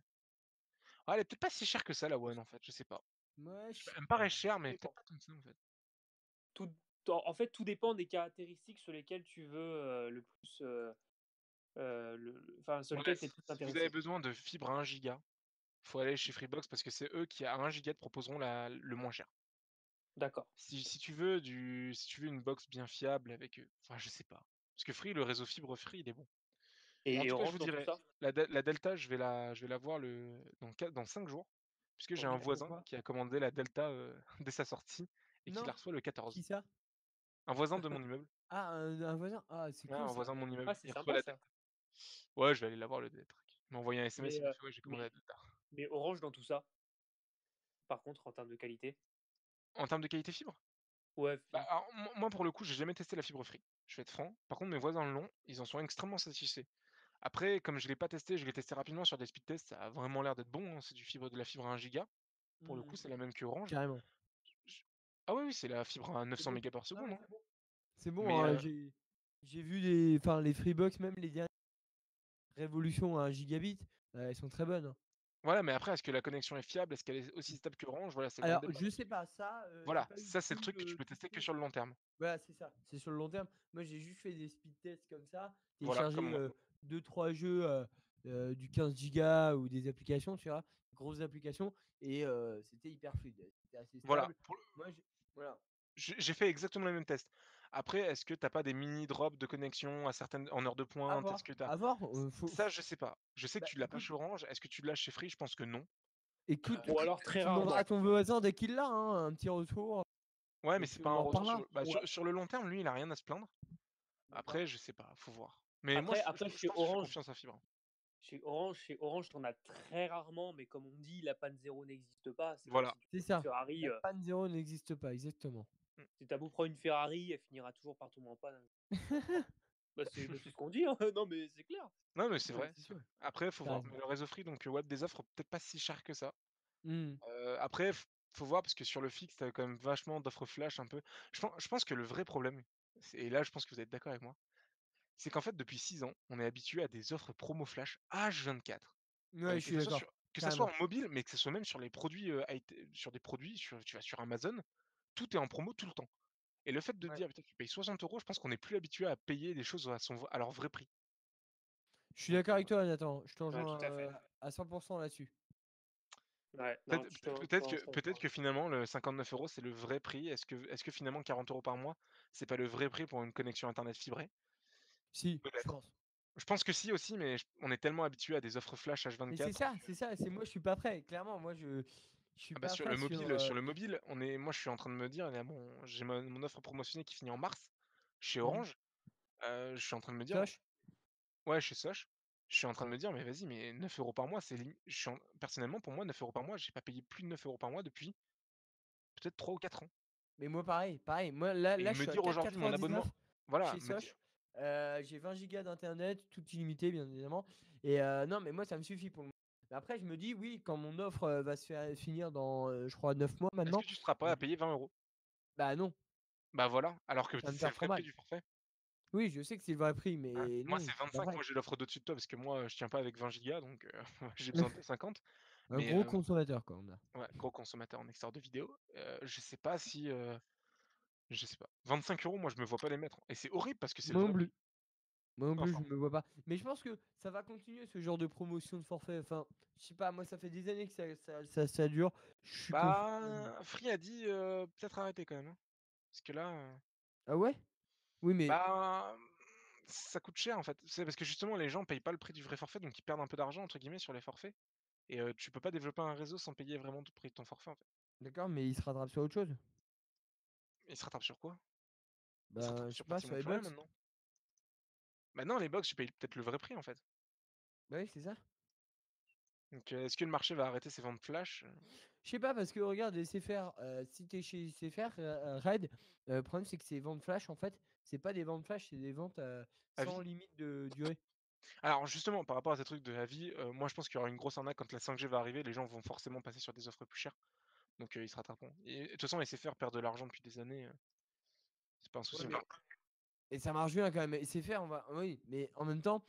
Ah, elle est peut-être pas si chère que ça la One en fait, je sais pas. Moi, je sais Elle me pas. paraît chère, Tout mais peut-être dépend. pas tant que ça en fait. Tout, en fait, tout dépend des caractéristiques sur lesquelles tu veux le plus. Enfin, sur Voilà, lesquelles tu es le plus si vous avez intéressé. besoin de fibre à 1 giga, faut aller chez Freebox parce que c'est eux qui à 1 giga te proposeront le moins cher. D'accord. Si tu veux si tu veux une box bien fiable avec, enfin je sais pas. Parce que Free, le réseau fibre Free, il est bon. Mais en Et tout cas, je Orange vous dans tout dirais, ça? la Delta, je vais la voir dans 5 jours, puisque j'ai Ok. un voisin Pourquoi? qui a commandé la Delta, dès sa sortie et qui la Non. reçoit le Qui 14. ça? Un voisin de mon immeuble. Ah, un voisin. Ah, c'est Ouais, cool un ça. voisin de mon immeuble, Ah, c'est il reçoit sympa la ça. Delta. Ouais, je vais aller la voir le Deltrack. Il m'a envoyé un SMS, Mais, il m'a fait: «Ouais, j'ai commandé mais, la Delta». mais Orange dans tout ça, par contre, en termes de qualité. En termes de qualité fibre? Ouais, Bah, alors moi pour le coup, j'ai jamais testé la fibre Free, je vais être franc. Par contre, mes voisins l'ont, ils en sont extrêmement satisfaits. Après, comme je l'ai pas testé, je l'ai testé rapidement sur des speed tests, ça a vraiment l'air d'être bon, hein, c'est de la fibre à 1 giga. Pour le coup, c'est la même que Orange. Carrément. J Ah oui, oui, c'est la fibre à C'est 900 bon. mégabits par Non, seconde, mais hein. c'est bon. C'est bon, Mais hein, j'ai vu les Freebox, même les dernières Révolution à 1 gigabit, elles sont très bonnes, hein. voilà, mais après, est-ce que la connexion est fiable? Est-ce qu'elle est aussi stable que Orange? Voilà, c'est le grand Alors, débat. je sais pas, ça, j'ai Voilà, pas eu ça, c'est le tout truc que tu le peux tout tester que le sur le long terme. voilà, c'est ça, c'est sur le long terme. Moi, j'ai juste fait des speed tests comme ça, Voilà, comme télécharger, moi. 2-3 jeux, du 15 gigas ou des applications, tu vois? Grosses applications et c'était hyper fluide, c'était assez Voilà, stable. pour Moi, voilà. j'ai fait exactement le même test. Après, est-ce que tu as pas des mini drops de connexion à certaines en heure de À pointe? Est-ce voir, que tu as à voir, ça, je sais pas. Je sais que bah, tu l'as pas chez Orange. Est-ce que tu l'as chez Free? Je pense que non. écoute, Ou alors très tu demanderas rarement. à ton voisin dès qu'il l'a, hein, un petit retour Ouais, mais et c'est puis pas on un en retour reparlera. sur le long terme, lui, il a rien à se plaindre. D'accord. Après, je sais pas, faut voir. Mais moi, Après, je pense que je fais confiance à fibre. Chez Orange, t'en as très rarement, mais comme on dit, la panne zéro n'existe pas. C'est comme Voilà. si tu C'est prends une ça, Ferrari. la panne 0 n'existe pas, exactement. Mmh. Si t'as beau prendre une Ferrari, elle finira toujours par tomber en panne. C'est ce qu'on dit, hein. Non, mais c'est clair. Non, mais c'est Non, vrai, c'est c'est sûr, vrai. Après, faut tu voir. raison. Mais le réseau Free, donc ouais, des offres peut-être pas si chères que ça. Mmh. Après, faut voir parce que sur le fixe, tu quand même vachement d'offres flash un peu. Je pense que le vrai problème, et là, je pense que vous êtes d'accord avec moi, c'est qu'en fait, depuis 6 ans, on est habitué à des offres promo flash H24. Ouais, je suis d'accord, Que ça soit carrément. en mobile, mais que ça soit même sur les produits, sur des produits, tu vas sur Amazon, tout est en promo tout le temps. Et le fait de Ouais. dire: «Putain, tu payes 60 €», je pense qu'on est plus habitué à payer des choses à leur vrai prix. Je suis Donc d'accord avec toi, Nathan, je te Ouais, rejoins, tout à fait. à 100 là-dessus. Ouais, non, peut-être je te peut peut-être rejoins, je que te peut-être rejoins. que finalement le 59 €, c'est le vrai prix. Est-ce que finalement 40 € par mois, c'est pas le vrai prix pour une connexion internet fibrée? Si, je Peut-être. pense. Je pense que si aussi, mais on est tellement habitué à des offres flash Mais H24 que c'est ça, c'est moi je suis pas prêt. Clairement, moi je suis ah bah, pas sur le prêt sur, mobile sur le mobile, moi je suis en train de me dire, là j'ai mon offre promotionnée qui finit en mars chez mmh, Orange, je suis en train de me dire Soch? ouais, chez Sosh, je suis en train de me dire: «Mais vas-y, mais 9 € par mois, c'est limi», personnellement pour moi 9 € par mois, j'ai pas payé plus de 9 € par mois depuis peut-être 3 ou 4 ans. Mais moi pareil, pareil. Moi là Et là je me suis à dire aujourd'hui mon abonnement 4,99 voilà, chez me dire Soch. J'ai 20 gigas d'internet, tout illimité bien évidemment et non mais moi ça me suffit pour le moment. Mais après je me dis oui, quand mon offre, va se faire finir dans, je crois 9 mois est-ce maintenant, que tu seras prêt je à payer 20 €? bah non, Bah voilà, alors que ça va me c'est faire le trop vrai prix mal. du forfait. Oui, je sais que c'est le vrai prix, Hein. mais Moi non, c'est je suis pas 25, prêt. moi j'ai l'offre d'au-dessus de toi parce que moi, je tiens pas avec 20 gigas donc j'ai besoin de 50. Un Mais gros consommateur quoi, on a. ouais, gros consommateur en extérieur de vidéo, je sais pas si, je sais pas. 25 €, moi je me vois pas les mettre et c'est horrible parce que c'est le Moi non vrai prix. plus. Moi non plus, Enfin je me vois pas. Mais je pense que ça va continuer ce genre de promotion de forfait. Enfin, je sais pas, moi ça fait des années que ça dure. Je suis confiant. bah, Free a dit, peut-être arrêter quand même, hein. Parce que là, Ah ouais? Oui, mais bah, ça coûte cher en fait. C'est parce que justement les gens payent pas le prix du vrai forfait, donc ils perdent un peu «d'argent» entre guillemets sur les forfaits et tu peux pas développer un réseau sans payer vraiment le prix de ton forfait en fait. d'accord, mais il se rattrape sur autre chose. Ils se rattrapent sur quoi? Ils se Ben, rattrapent je sais sur pas, sur pratiquement les plus rien box. maintenant. Bah non, les box, tu payes peut-être le vrai prix en fait. Bah oui, c'est ça. Donc est-ce que le marché va arrêter ses ventes flash? Je sais pas, parce que regarde, SFR, si t'es chez SFR, Red, le problème c'est que ces ventes flash, en fait, c'est pas des ventes flash, c'est des ventes À sans vie? limite de durée. Alors justement, par rapport à ces trucs de avis, moi je pense qu'il y aura une grosse arnaque quand la 5G va arriver, les gens vont forcément passer sur des offres plus chères, donc ils se rattraperont et de toute façon SFR perd de l'argent depuis des années, c'est pas un Ouais, souci mais maintenant. et ça marche bien quand même. Et SFR, oui, mais en même temps,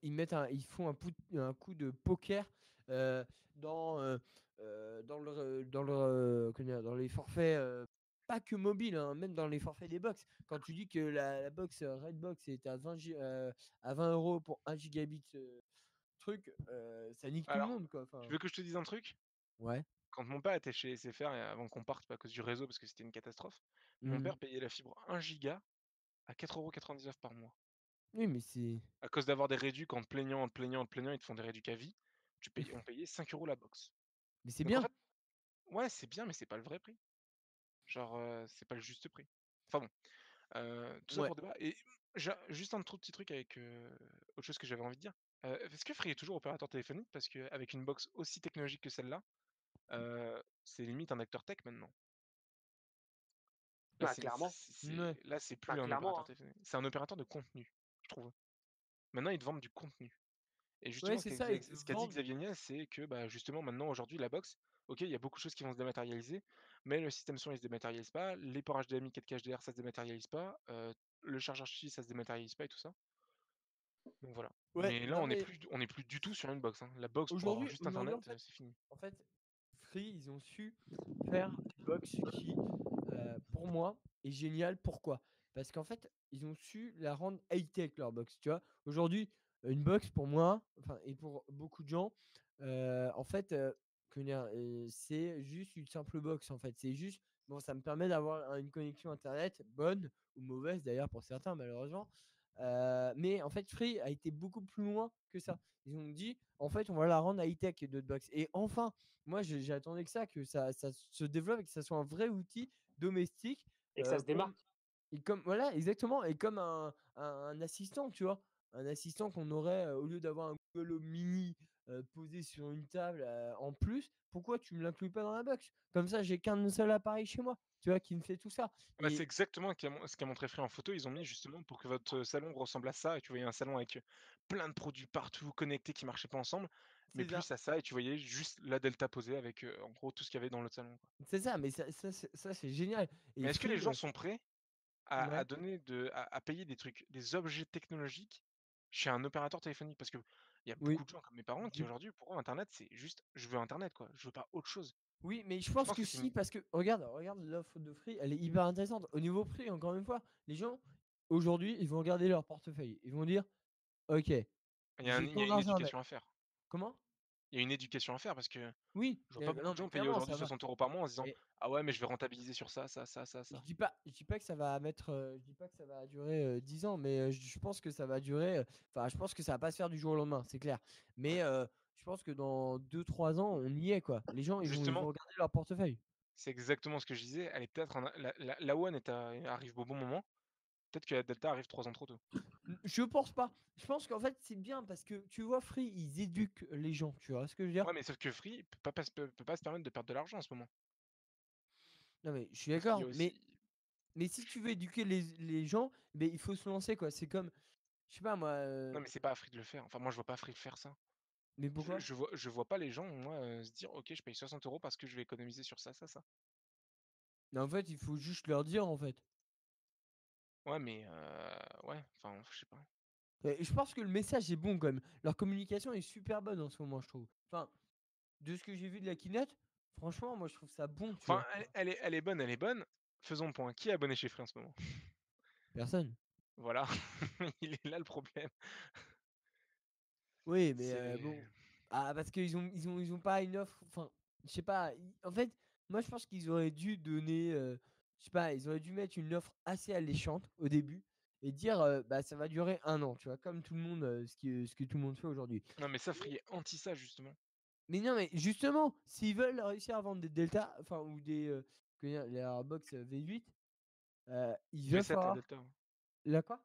ils font un coup de poker euh, dans, comment dire, dans les forfaits, pas que mobiles, hein, même dans les forfaits des box. Quand tu dis que la box Redbox est à 20 € pour 1 gigabit truc, ça nique tout le Alors, monde, quoi. tu Enfin, veux que je te dise un truc? ouais. Quand mon père était chez SFR et avant qu'on parte à cause du réseau parce que c'était une catastrophe, mon Mhm. père payait la fibre 1 giga à 4,99 € par mois. Oui, mais c'est. À cause d'avoir des réducs en te plaignant, en te plaignant, en te plaignant, ils te font des réducs à vie, on payait 5 € la box. Mais c'est Donc en bien. fait, ouais, c'est bien, mais c'est pas le vrai prix. Genre, c'est pas le juste prix. Enfin bon. Tout ça Ouais. pour débat et juste un tout petit truc avec, autre chose que j'avais envie de dire. Est-ce que Free est toujours opérateur téléphonique? Parce qu'avec une box aussi technologique que celle-là, c'est limite un acteur tech maintenant. Là, Bah, clairement. Ouais. c'est Bah, plus un clairement, opérateur hein. téléphonique, c'est un opérateur de contenu, je trouve. Maintenant, ils te vendent du contenu Et Ouais, justement, c'est ça, ils te ce qu'a dit vendent. Xavier Niel, c'est que bah, justement, maintenant, aujourd'hui, la box, ok, il y a beaucoup de choses qui vont se dématérialiser, mais le système son, il se dématérialise pas, les ports HDMI 4K HDR, ça se dématérialise pas, le chargeur Qi, ça se dématérialise pas et tout ça. Donc voilà. Ouais, Mais là, non mais on est plus du tout sur une box, hein. La box pour avoir aujourd'hui, juste aujourd'hui internet, c'est fini. en fait, Free, ils ont su faire une box qui, pour moi, est géniale. Pourquoi? Parce qu'en fait, ils ont su la rendre high-tech, leur box. Tu vois, aujourd'hui, une box pour moi, enfin, et pour beaucoup de gens, en fait, comment dire, c'est juste une simple box. En fait, c'est juste, bon, ça me permet d'avoir une connexion internet bonne ou mauvaise d'ailleurs pour certains, malheureusement. Mais en fait, Free a été beaucoup plus loin que ça. Ils ont dit, en fait, on va la rendre high-tech d'autres box. Et enfin, moi, j'attendais que ça se développe et que ça soit un vrai outil domestique. Et que ça se Comme, démarque. et comme, voilà, exactement. Et comme un assistant, tu vois. Un assistant qu'on aurait, au lieu d'avoir un Google Home Mini posé sur une table en plus, pourquoi tu me l'inclus pas dans la box? Comme ça, j'ai qu'un seul appareil chez moi, tu vois, qui me fait tout ça. Bah, c'est Et exactement ce qu'a montré Free en photo. Ils ont mis justement pour que votre salon ressemble à ça et tu voyais un salon avec plein de produits partout connectés qui marchaient pas ensemble, mais c'est ça. plus à ça et tu voyais juste la Delta posée avec en gros tout ce qu'il y avait dans l'autre salon, quoi. C'est ça, mais ça, c'est génial. Et Mais est-ce que les Free, gens sont prêts à ouais, donner à payer des trucs, des objets technologiques chez un opérateur téléphonique? Parce qu'il y a oui. beaucoup de gens comme mes parents qui Je aujourd'hui, pour eux, internet, c'est juste: «Je veux internet, quoi, je veux pas autre chose». Oui, mais je Je pense pense que que c'est si, une parce que regarde l'offre de Free, elle est hyper intéressante. Au niveau prix, encore une fois, les gens, aujourd'hui, ils vont regarder leur portefeuille. Ils vont dire, OK, j'ai il y tant a une d'argent à mettre. éducation à faire. Comment? Il y a une éducation à faire parce que Oui, je vois pas beaucoup non, de mais gens payer clairement, aujourd'hui ça va. 60 € par mois en se disant: Mais «Ah ouais, mais je vais rentabiliser sur ça, ça, ça, ça, ça». je dis pas que ça va mettre, je dis pas que ça va durer 10 ans, mais je pense que ça va durer, enfin, je pense que ça va pas se faire du jour au lendemain, c'est clair. Mais je pense que dans 2 3 ans, on y est, quoi. Les gens, ils vont Justement, regarder leur portefeuille. c'est exactement ce que je disais, elle est peut-être la One arrive au bon moment, peut-être que la Delta arrive 3 ans trop tôt. Je pense pas. Je pense qu'en fait, c'est bien parce que tu vois, Free, ils éduquent les gens. Tu vois ce que je veux dire? Ouais, mais sauf que Free peut pas se permettre de perdre de l'argent en ce moment. Non, mais je suis Parce qu'il y d'accord. a aussi Mais si tu veux éduquer les gens, ben, il faut se lancer, quoi. C'est comme, je sais pas moi. non, mais c'est pas à Free de le faire. Enfin, moi, je vois pas Free faire ça. Mais pourquoi? Je vois pas les gens, moi, se dire: «OK, je paye 60 € parce que je vais économiser sur ça, ça, ça». Mais en fait, il faut juste leur dire, en fait. Ouais, mais ouais, enfin, je sais pas. Et je pense que le message est bon quand même. Leur communication est super bonne en ce moment, je trouve. Enfin, de ce que j'ai vu de la keynote, franchement, moi, je trouve ça bon, tu Enfin, vois. elle est bonne. Faisons le point. Qui est abonné chez Free en ce moment? Personne. Voilà, il est là le problème. Oui, mais C'est bon. Ah, parce ils ont pas une offre. Enfin, je sais pas. En fait, moi, je pense qu'ils auraient dû donner. Je sais pas, ils auraient dû mettre une offre assez alléchante au début et dire bah, ça va durer 1 an, tu vois, comme tout le monde, ce que tout le monde fait aujourd'hui. non, mais ça, Free est anti ça, justement. Mais non, mais justement, s'ils veulent réussir à vendre des Delta, enfin, ou des. Comment dire, les Airbox V8, il va V7 la falloir. Delta, hein. La quoi?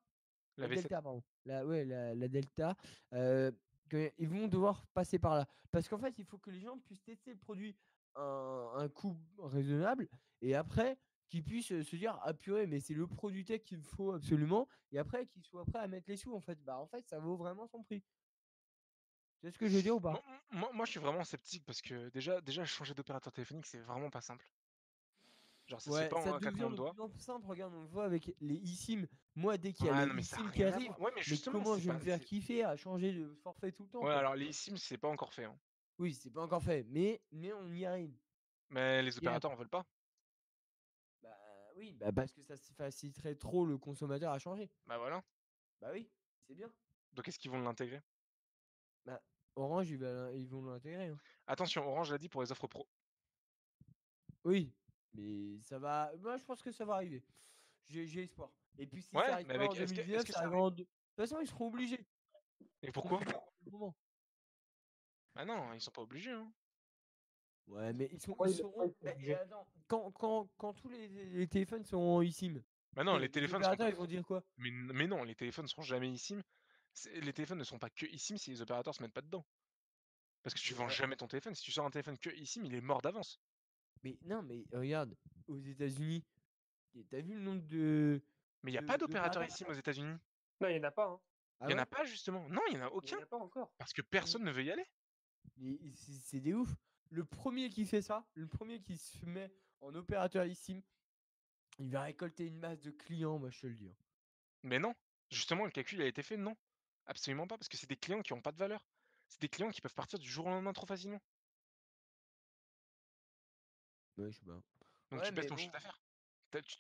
La La V7. Delta, pardon. La Delta, ils vont devoir passer par là. Parce qu'en fait, il faut que les gens puissent tester le produit à un coût raisonnable et après qu'ils puissent, se dire: «Ah purée, mais c'est le produit tech qu'il me faut absolument» et après qu'ils soient prêts à mettre les sous, en fait. Bah, en fait, ça vaut vraiment son prix. Tu vois ce que je veux dire ou pas? Moi, je suis vraiment sceptique parce que déjà changer d'opérateur téléphonique, c'est vraiment pas simple. Genre, ça se fait Ouais, pas ça en un claquement devient de de doigts. plus en plus simple. Regarde, on le voit avec les eSIM. Moi, dès qu'il y a Ah les non, mais ça a eSIM qui rien à arrivent, voir. Ouais, mais mais justement, comment c'est je vais pas me faire c'est kiffer à changer de forfait tout le temps, ouais, quoi? alors les eSIM, c'est pas encore fait, hein. Oui, c'est pas encore fait, mais on y arrive. Mais les On y arrive. opérateurs en veulent pas. Bah oui, bah parce que ça se faciliterait trop le consommateur à changer. Bah voilà. Bah oui, c'est bien. Donc est-ce qu'ils vont l'intégrer? Bah, Orange, ils vont l'intégrer, hein. Attention, Orange l'a dit pour les offres pro. Oui, mais ça va. Moi, je pense que ça va arriver. J'ai espoir. Et puis, si ça Ouais, arrive mais pas en avec est-ce 2019, que ça ça arrivera arrive? en. De toute façon, ils seront obligés. Et Ils seront pourquoi? obligés à un moment. Bah non, ils sont pas obligés, hein. Ouais, mais Pourquoi ils ils seront. sont Et obligés? attends, quand tous les téléphones seront en eSIM, Bah non, les les téléphones seront opérateurs, pas ils vont dire quoi? mais non, les téléphones seront jamais eSIM. Les téléphones ne seront pas que eSIM si les opérateurs se mettent pas dedans. Parce que tu Mais, vends jamais ton téléphone. Si tu sors un téléphone que eSIM, il est mort d'avance. mais non, mais regarde, aux États-Unis, t'as vu le nombre Mais il y a pas d'opérateur d'opérateurs? eSIM aux États-Unis. Non, il y en a pas, hein. Ah Il y en ouais? a pas justement. Non, il y en a Il n'y aucun. en a pas encore. Parce que personne ne veut y aller. C'est des ouf. Le premier qui fait ça, le premier qui se met en opérateur eSIM, il va récolter une masse de clients, moi je te le dis. Mais non. Justement, le calcul a été fait, non. Absolument pas, parce que c'est des clients qui ont pas de valeur. C'est des clients qui peuvent partir du jour au lendemain trop facilement. Ouais, je sais pas. Donc Ouais, tu baisses mais ton bon. chiffre d'affaires.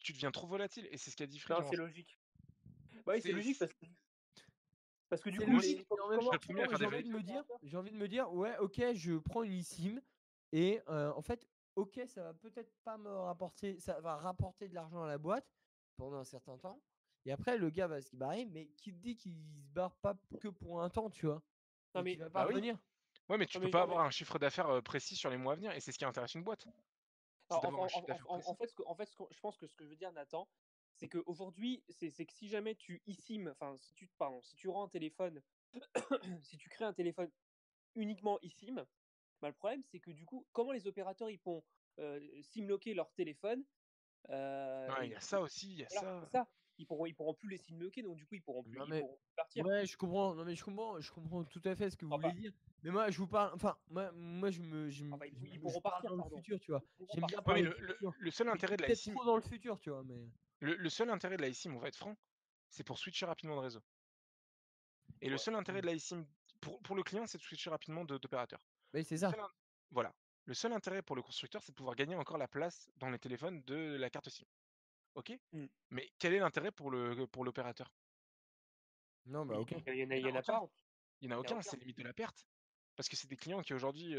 Tu deviens trop volatile. Et c'est ce qu'a dit Free. Non, genre, c'est logique. Bah oui, c'est c'est- logique parce que du C'est coup, Moi aussi, logique, mais en même je serais comment le premier à faire j'ai des envie de valides. me dire, ouais, ok, je prends une eSIM et en fait, ok, ça va peut-être pas me rapporter, ça va rapporter de l'argent à la boîte pendant un certain temps. Et après, le gars va se barrer, mais qui te dit qu'il se barre pas que pour un temps, tu vois, Non, et mais qu'il va pas Bah oui. revenir. Ouais, mais tu Non, peux mais pas genre, avoir un chiffre d'affaires précis sur les mois à venir. Et c'est ce qui intéresse une boîte. C'est Alors, d'avoir un chiffre d'affaires précis. je pense que ce que je veux dire, Nathan, c'est qu'aujourd'hui, c'est que si jamais tu eSIM, enfin, si tu rends un téléphone, si tu crées un téléphone uniquement eSIM, bah, le problème, c'est que du coup, comment les opérateurs ils pourront simlocker leur téléphone Ouais, il y a ça aussi, il y a voilà, ça. c'est ça. Ils pourront plus les simlocker, donc du coup, Non, ils mais pourront plus partir. ouais, je comprends. Non, mais je comprends tout à fait ce que vous Enfin, voulez dire. Mais moi, je vous parle. Enfin, moi, enfin, je ils pourront parle partir, dans le pardon. futur, tu vois. Ils pourront J'aime bien Ouais, mais partir. parler du futur. le seul Mais intérêt de la peut-être eSIM, trop dans le futur, tu vois. Mais le seul intérêt de la eSIM, on va être franc, c'est pour switcher rapidement de réseau. Et le Ouais. seul intérêt de la eSIM pour le client, c'est de switcher rapidement d'opérateur. oui, c'est Le ça. seul in- Voilà. Le seul intérêt pour le constructeur, c'est de pouvoir gagner encore la place dans les téléphones de la carte SIM. Ok? Mm. Mais quel est l'intérêt pour l'opérateur? Non, bah, Mais ok. il Il y n'y en en a a aucun. pas. Il n'y en a Il y en a aucun, aucun. c'est limite de la perte. Parce que c'est des clients qui aujourd'hui.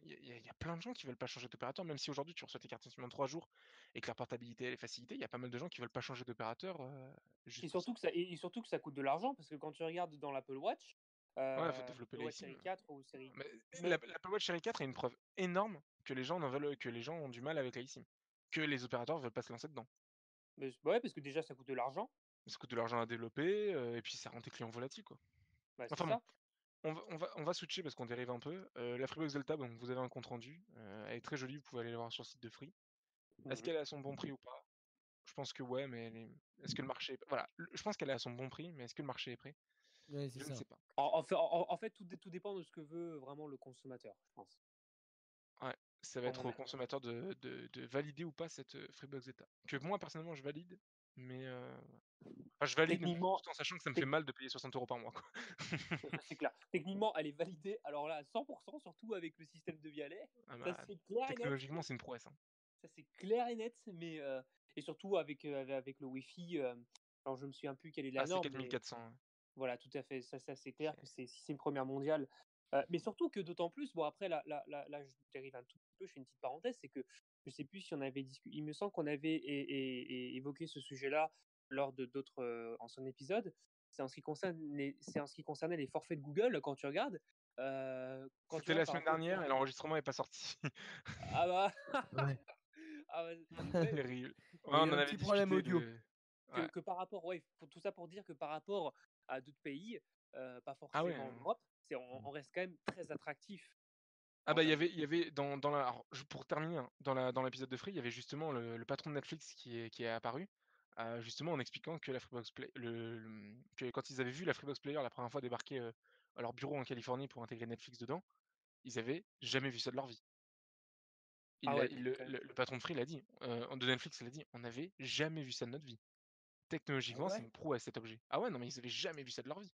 Il y a plein de gens qui veulent pas changer d'opérateur, même si aujourd'hui tu reçois tes cartes SIM en 3 jours et que la portabilité elle est facilitée, il y a pas mal de gens qui veulent pas changer d'opérateur juste pour ça. Et surtout que ça coûte de l'argent, parce que quand tu regardes dans l'Apple Watch, Ouais, faut développer Apple la Watch eSIM. série 4 ou série. Mais Mais, l'Apple Watch Série 4 est une preuve énorme que les gens que les gens ont du mal avec la eSIM. Que les opérateurs veulent pas se lancer dedans. ouais, parce que déjà ça coûte de l'argent. Ça coûte de l'argent à développer, et puis ça rend tes clients volatiles, quoi. Bah, c'est Enfin bon, ça. on va switcher parce qu'on dérive un peu. La Freebox Delta, donc vous avez un compte rendu. Elle est très jolie, vous pouvez aller la voir sur le site de Free. Est-ce Mhm. qu'elle est à son bon prix ou pas? Je pense que ouais, mais est-ce que le marché voilà, je pense qu'elle est à son bon prix, mais est-ce que le marché est prêt? Ouais, c'est Je ne ça. sais pas. En fait, tout dépend de ce que veut vraiment le consommateur, je pense. Ouais, ça va Pour être mon au avis. consommateur de valider ou pas cette Freebox Delta. Que moi personnellement je valide, mais enfin, je valide Techniquement, tout en sachant que ça me fait mal de payer 60 € par mois, quoi. ça, c'est clair. Techniquement, elle est validée. Alors là, à 100%, surtout avec le système de Vialet. Ah Ça, bah, c'est clair et net. technologiquement, c'est une prouesse, hein. Ça, c'est clair et net. Mais, et surtout avec le Wi-Fi. Alors, je me souviens plus quelle est la Ah, c'est norme, mais 4400, ouais. voilà, tout à fait. Ça c'est clair que si c'est une première mondiale. Mais surtout que d'autant plus, bon, après, là, je dérive un tout petit peu, je fais une petite parenthèse, c'est que je sais plus si on avait discuté. Il me semble qu'on avait évoqué ce sujet-là lors de d'autres anciens épisodes. C'est en ce qui concernait les forfaits de Google. Quand tu regardes, C'était la par semaine exemple. dernière et l'enregistrement est pas sorti. Ah bah, Ouais. ah bah, ouais, Terrible. Ouais, Il y on a eu en un avait petit problème discuté audio. de ouais. que par rapport, ouais, tout ça pour dire que par rapport à d'autres pays, pas Ah ouais, forcément en Europe, on reste quand même très attractif ah en bah, termes de. il y avait dans la alors, pour terminer, hein, dans l'épisode de Free, il y avait justement le patron de Netflix qui est apparu, justement en expliquant que la Freebox Play que quand ils avaient vu la Freebox Player la première fois débarquer, à leur bureau en Californie pour intégrer Netflix dedans, ils avaient jamais vu ça de leur vie. Ah ouais, quand même. Le patron de Free l'a dit, de Netflix l'a dit: «On n'avait jamais vu ça de notre vie. Ah Technologiquement, c'est ouais? une prouesse cet objet». Ah ouais, non mais ils avaient jamais vu ça de leur vie.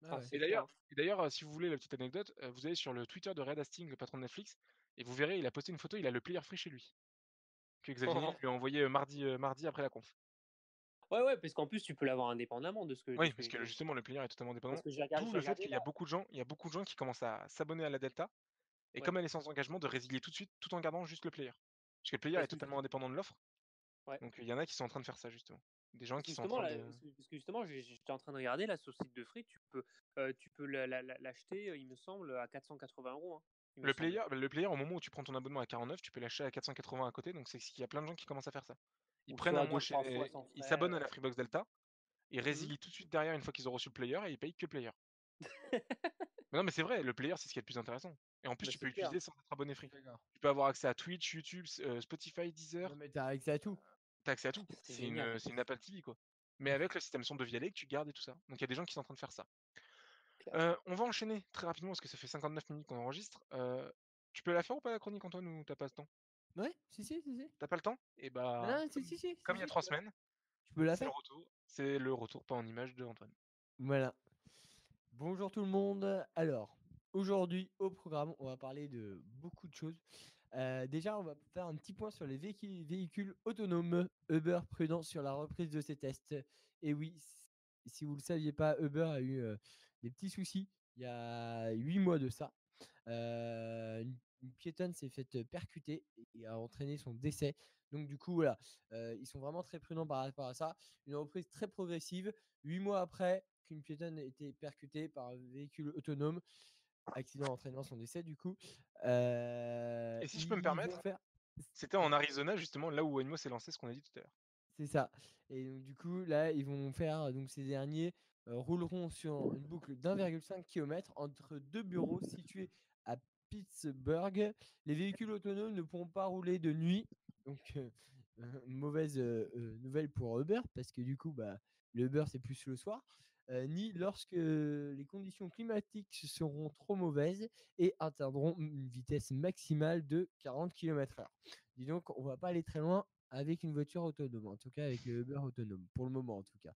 Ah Ah, ouais. c'est clair. Hein. Et d'ailleurs, si vous voulez la petite anecdote, vous allez sur le Twitter de Red Hastings, le patron de Netflix, et vous verrez, il a posté une photo, il a le player Free chez lui, que Xavier Niel lui a envoyé, mardi après la conf. Ouais, ouais, parce qu'en plus, tu peux l'avoir indépendamment Oui, parce que justement le player est totalement parce indépendant. que D'où j'ai le fait regardé qu'il y a là. beaucoup de gens qui commencent à s'abonner à la Delta, et Ouais. comme elle est sans engagement, de résilier tout de suite, tout en gardant juste le player. Parce que le player est Parce que, totalement indépendant de l'offre, ouais. donc il y en a qui sont en train de faire ça justement. Des gens Parce que qui sont en justement, train là, de parce que justement, j'étais en train de regarder là sur le site de Free, tu peux l'acheter, il me semble, à 480 €, hein, il me semble. le player au moment où tu prends ton abonnement à 49, tu peux l'acheter à 480 à côté, donc c'est qu'il y a plein de gens qui commencent à faire ça. Ils Ou prennent un soit mois deux, trois fois chez sans ils frais. s'abonnent à la Freebox Delta. Ils Mhm. résilient tout de suite derrière une fois qu'ils ont reçu le player et ils payent que le player. Mais non, mais c'est vrai, le player, c'est ce qui est le plus intéressant. Et en plus, Bah, tu peux c'est clair. l'utiliser sans être abonné Je suis free. d'accord. Tu peux avoir accès à Twitch, YouTube, Spotify, Non, Deezer. mais t'as accès à tout. T'as accès à tout. C'est génial. C'est une Apple TV, quoi. mais avec le système son de Vialet que tu gardes et tout ça. Donc il y a des gens qui sont en train de faire ça. Clair. On va enchaîner très rapidement parce que ça fait 59 minutes qu'on enregistre. Tu peux la faire ou pas la chronique, Antoine, ou t'as pas le temps? Ouais, si. T'as pas le temps? Et Ah bah, non, si, comme il y a je 3 peux la faire. semaines, Tu peux la c'est le faire? retour. C'est le retour pas en image de Antoine. Voilà. Bonjour tout le monde. Alors, aujourd'hui au programme, on va parler de beaucoup de choses. Déjà, on va faire un petit point sur les véhicules autonomes. Uber prudent sur la reprise de ses tests. Et oui, si vous ne le saviez pas, Uber a eu des petits soucis il y a 8 mois de ça. Une piétonne s'est faite percuter et a entraîné son décès. Donc du coup, voilà, ils sont vraiment très prudents par rapport à ça. Une reprise très progressive. 8 mois après qu'une piétonne ait été percutée par un véhicule autonome, accident entraînant son décès, du coup, Et si je peux me ils vont permettre, faire. c'était en Arizona, justement, là où Waymo s'est lancé, ce qu'on a dit tout à l'heure. C'est ça. Et donc, du coup, là, ils vont faire, donc ces derniers rouleront sur une boucle d'1,5 km entre deux bureaux situés à Pittsburgh. Les véhicules autonomes ne pourront pas rouler de nuit. Donc, mauvaise nouvelle pour Uber, parce que du coup, bah, le Uber, c'est plus le soir. Ni lorsque les conditions climatiques seront trop mauvaises et atteindront une vitesse maximale de 40 km/h. Dis donc, on va pas aller très loin avec une voiture autonome, en tout cas avec le Uber autonome, pour le moment en tout cas.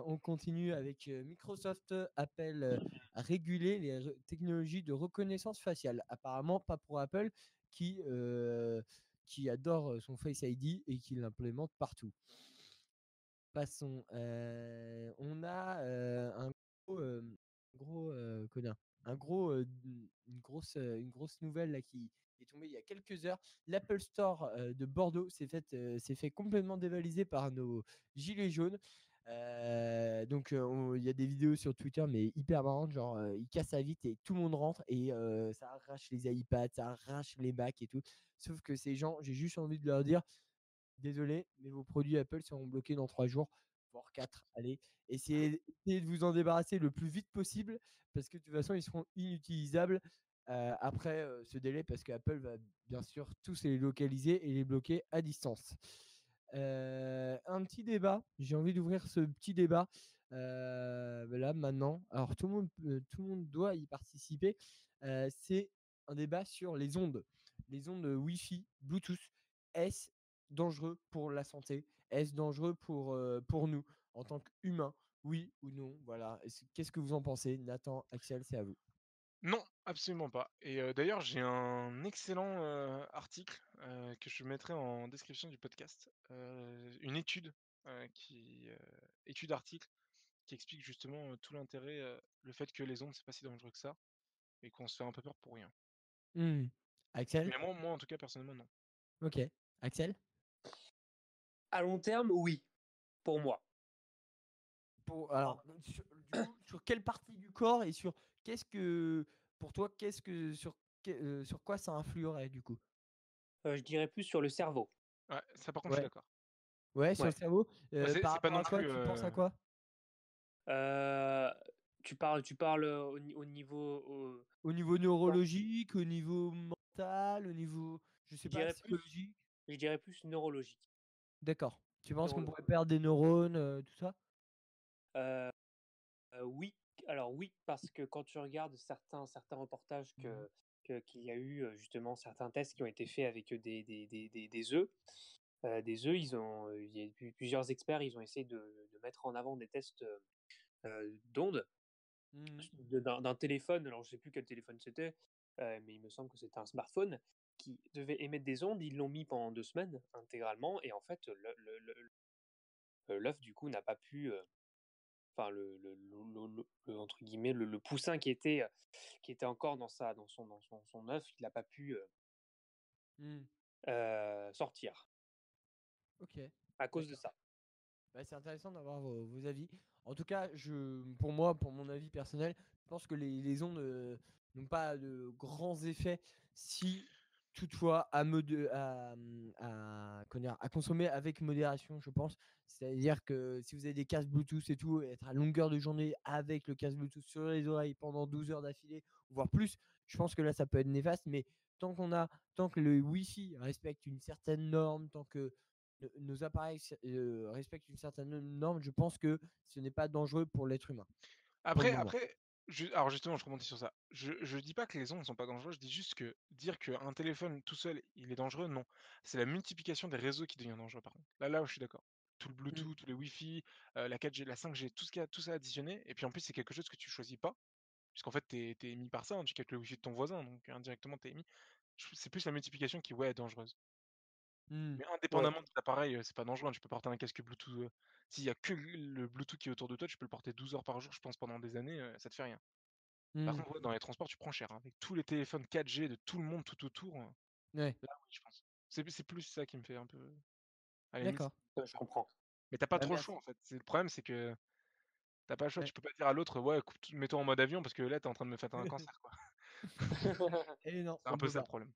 On continue avec Microsoft appelle à réguler les technologies de reconnaissance faciale. Apparemment pas pour Apple qui adore son Face ID et qui l'implémente partout. Passons. On a un gros, une grosse nouvelle là, qui est tombée il y a quelques heures. L'Apple Store de Bordeaux s'est fait complètement dévaliser par nos gilets jaunes. Donc il y a des vidéos sur Twitter mais hyper marrantes, genre ils cassent la vitre et tout le monde rentre et ça arrache les iPads, ça arrache les Macs et tout. Sauf que ces gens, j'ai juste envie de leur dire désolé, mais vos produits Apple seront bloqués dans 3 jours, voire 4. Allez, essayez de vous en débarrasser le plus vite possible parce que de toute façon, ils seront inutilisables après ce délai parce qu'Apple va bien sûr tous les localiser et les bloquer à distance. Un petit débat, j'ai envie d'ouvrir ce petit débat là maintenant. Alors tout le monde doit y participer. C'est un débat sur les ondes Wi-Fi, Bluetooth. Est-ce dangereux pour la santé? Est-ce dangereux pour nous en tant qu'humains? Oui ou non? Voilà. Qu'est-ce que vous en pensez? Nathan, Axel, c'est à vous. Non, absolument pas. Et d'ailleurs, j'ai un excellent article que je mettrai en description du podcast. Une étude, étude article, qui explique justement tout l'intérêt, le fait que les ondes, c'est pas si dangereux que ça, et qu'on se fait un peu peur pour rien. Axel? Mais moi, en tout cas, personnellement, non. Ok. Axel? À long terme, oui, pour moi. Alors, du coup, sur quelle partie du corps et sur pour toi, sur quoi ça influerait du coup? Je dirais plus sur le cerveau. Ouais, ça par contre, je suis Ouais. d'accord. Ouais, sur Ouais. le cerveau. Bah, Par c'est pas rapport non à quoi? plus. Tu penses à quoi? Tu parles au niveau. Au niveau neurologique, au niveau mental, au niveau, je sais Je pas, dirais psychologique? neurologique. D'accord. Tu penses qu'on Neurologique. pourrait perdre des neurones, tout ça? Euh, oui, alors oui, parce que quand tu regardes certains reportages qu'il y a eu, justement, certains tests qui ont été faits avec des œufs. Des œufs, il y a eu plusieurs experts, ils ont essayé de mettre en avant des tests d'ondes Mmh. d'un téléphone. Alors je sais plus quel téléphone c'était, mais il me semble que c'était un smartphone qui devait émettre des ondes. Ils l'ont mis pendant 2 semaines intégralement, et en fait, l'œuf du coup n'a pas pu. Enfin, entre guillemets, le poussin qui était encore son œuf, il n'a pas pu Mmh. sortir OK, à cause de d'accord. ça. Bah, c'est intéressant d'avoir vos avis. En tout cas, pour moi, pour mon avis personnel, je pense que les ondes n'ont pas de grands effets si toutefois à consommer avec modération, je pense. C'est-à-dire que si vous avez des casques Bluetooth et tout, être à longueur de journée avec le casque Bluetooth sur les oreilles pendant 12 heures d'affilée, voire plus, je pense que là, ça peut être néfaste. Mais tant que le Wi-Fi respecte une certaine norme, tant que nos appareils respectent une certaine norme, je pense que ce n'est pas dangereux pour l'être humain. Pour le moment. Après, alors justement, je rebondis sur ça. Je dis pas que les ondes ne sont pas dangereuses, je dis juste que dire qu'un téléphone tout seul, il est dangereux, non. C'est la multiplication des réseaux qui devient dangereux, par contre. Là, je suis d'accord. Tout le Bluetooth, tous les Wi-Fi, la 4G, la 5G, tout ça additionné. Et puis en plus, c'est quelque chose que tu choisis pas. Puisqu'en fait, t'es émis par ça, hein, tu captes le Wi-Fi de ton voisin, donc indirectement, t'es émis. C'est plus la multiplication qui, ouais, est dangereuse. Mais Ouais. indépendamment de l'appareil, c'est pas dangereux, hein, tu peux porter un casque Bluetooth. S'il y a que le Bluetooth qui est autour de toi, tu peux le porter 12 heures par jour, je pense, pendant des années, ça te fait rien. Par contre, ouais, dans les transports, tu prends cher, hein. Avec tous les téléphones 4G de tout le monde tout autour, Ouais, là, oui, je pense. C'est plus ça qui me fait un peu. À la limite. d'accord. Ouais, je comprends. Mais t'as pas Bah, trop le merci. choix, en fait. Le problème, c'est que t'as pas le choix. Ouais. Tu peux pas dire à l'autre, ouais, mets-toi en mode avion parce que là, t'es en train de me faire un cancer, quoi. Et non, C'est un on peu peut ça le pas. problème.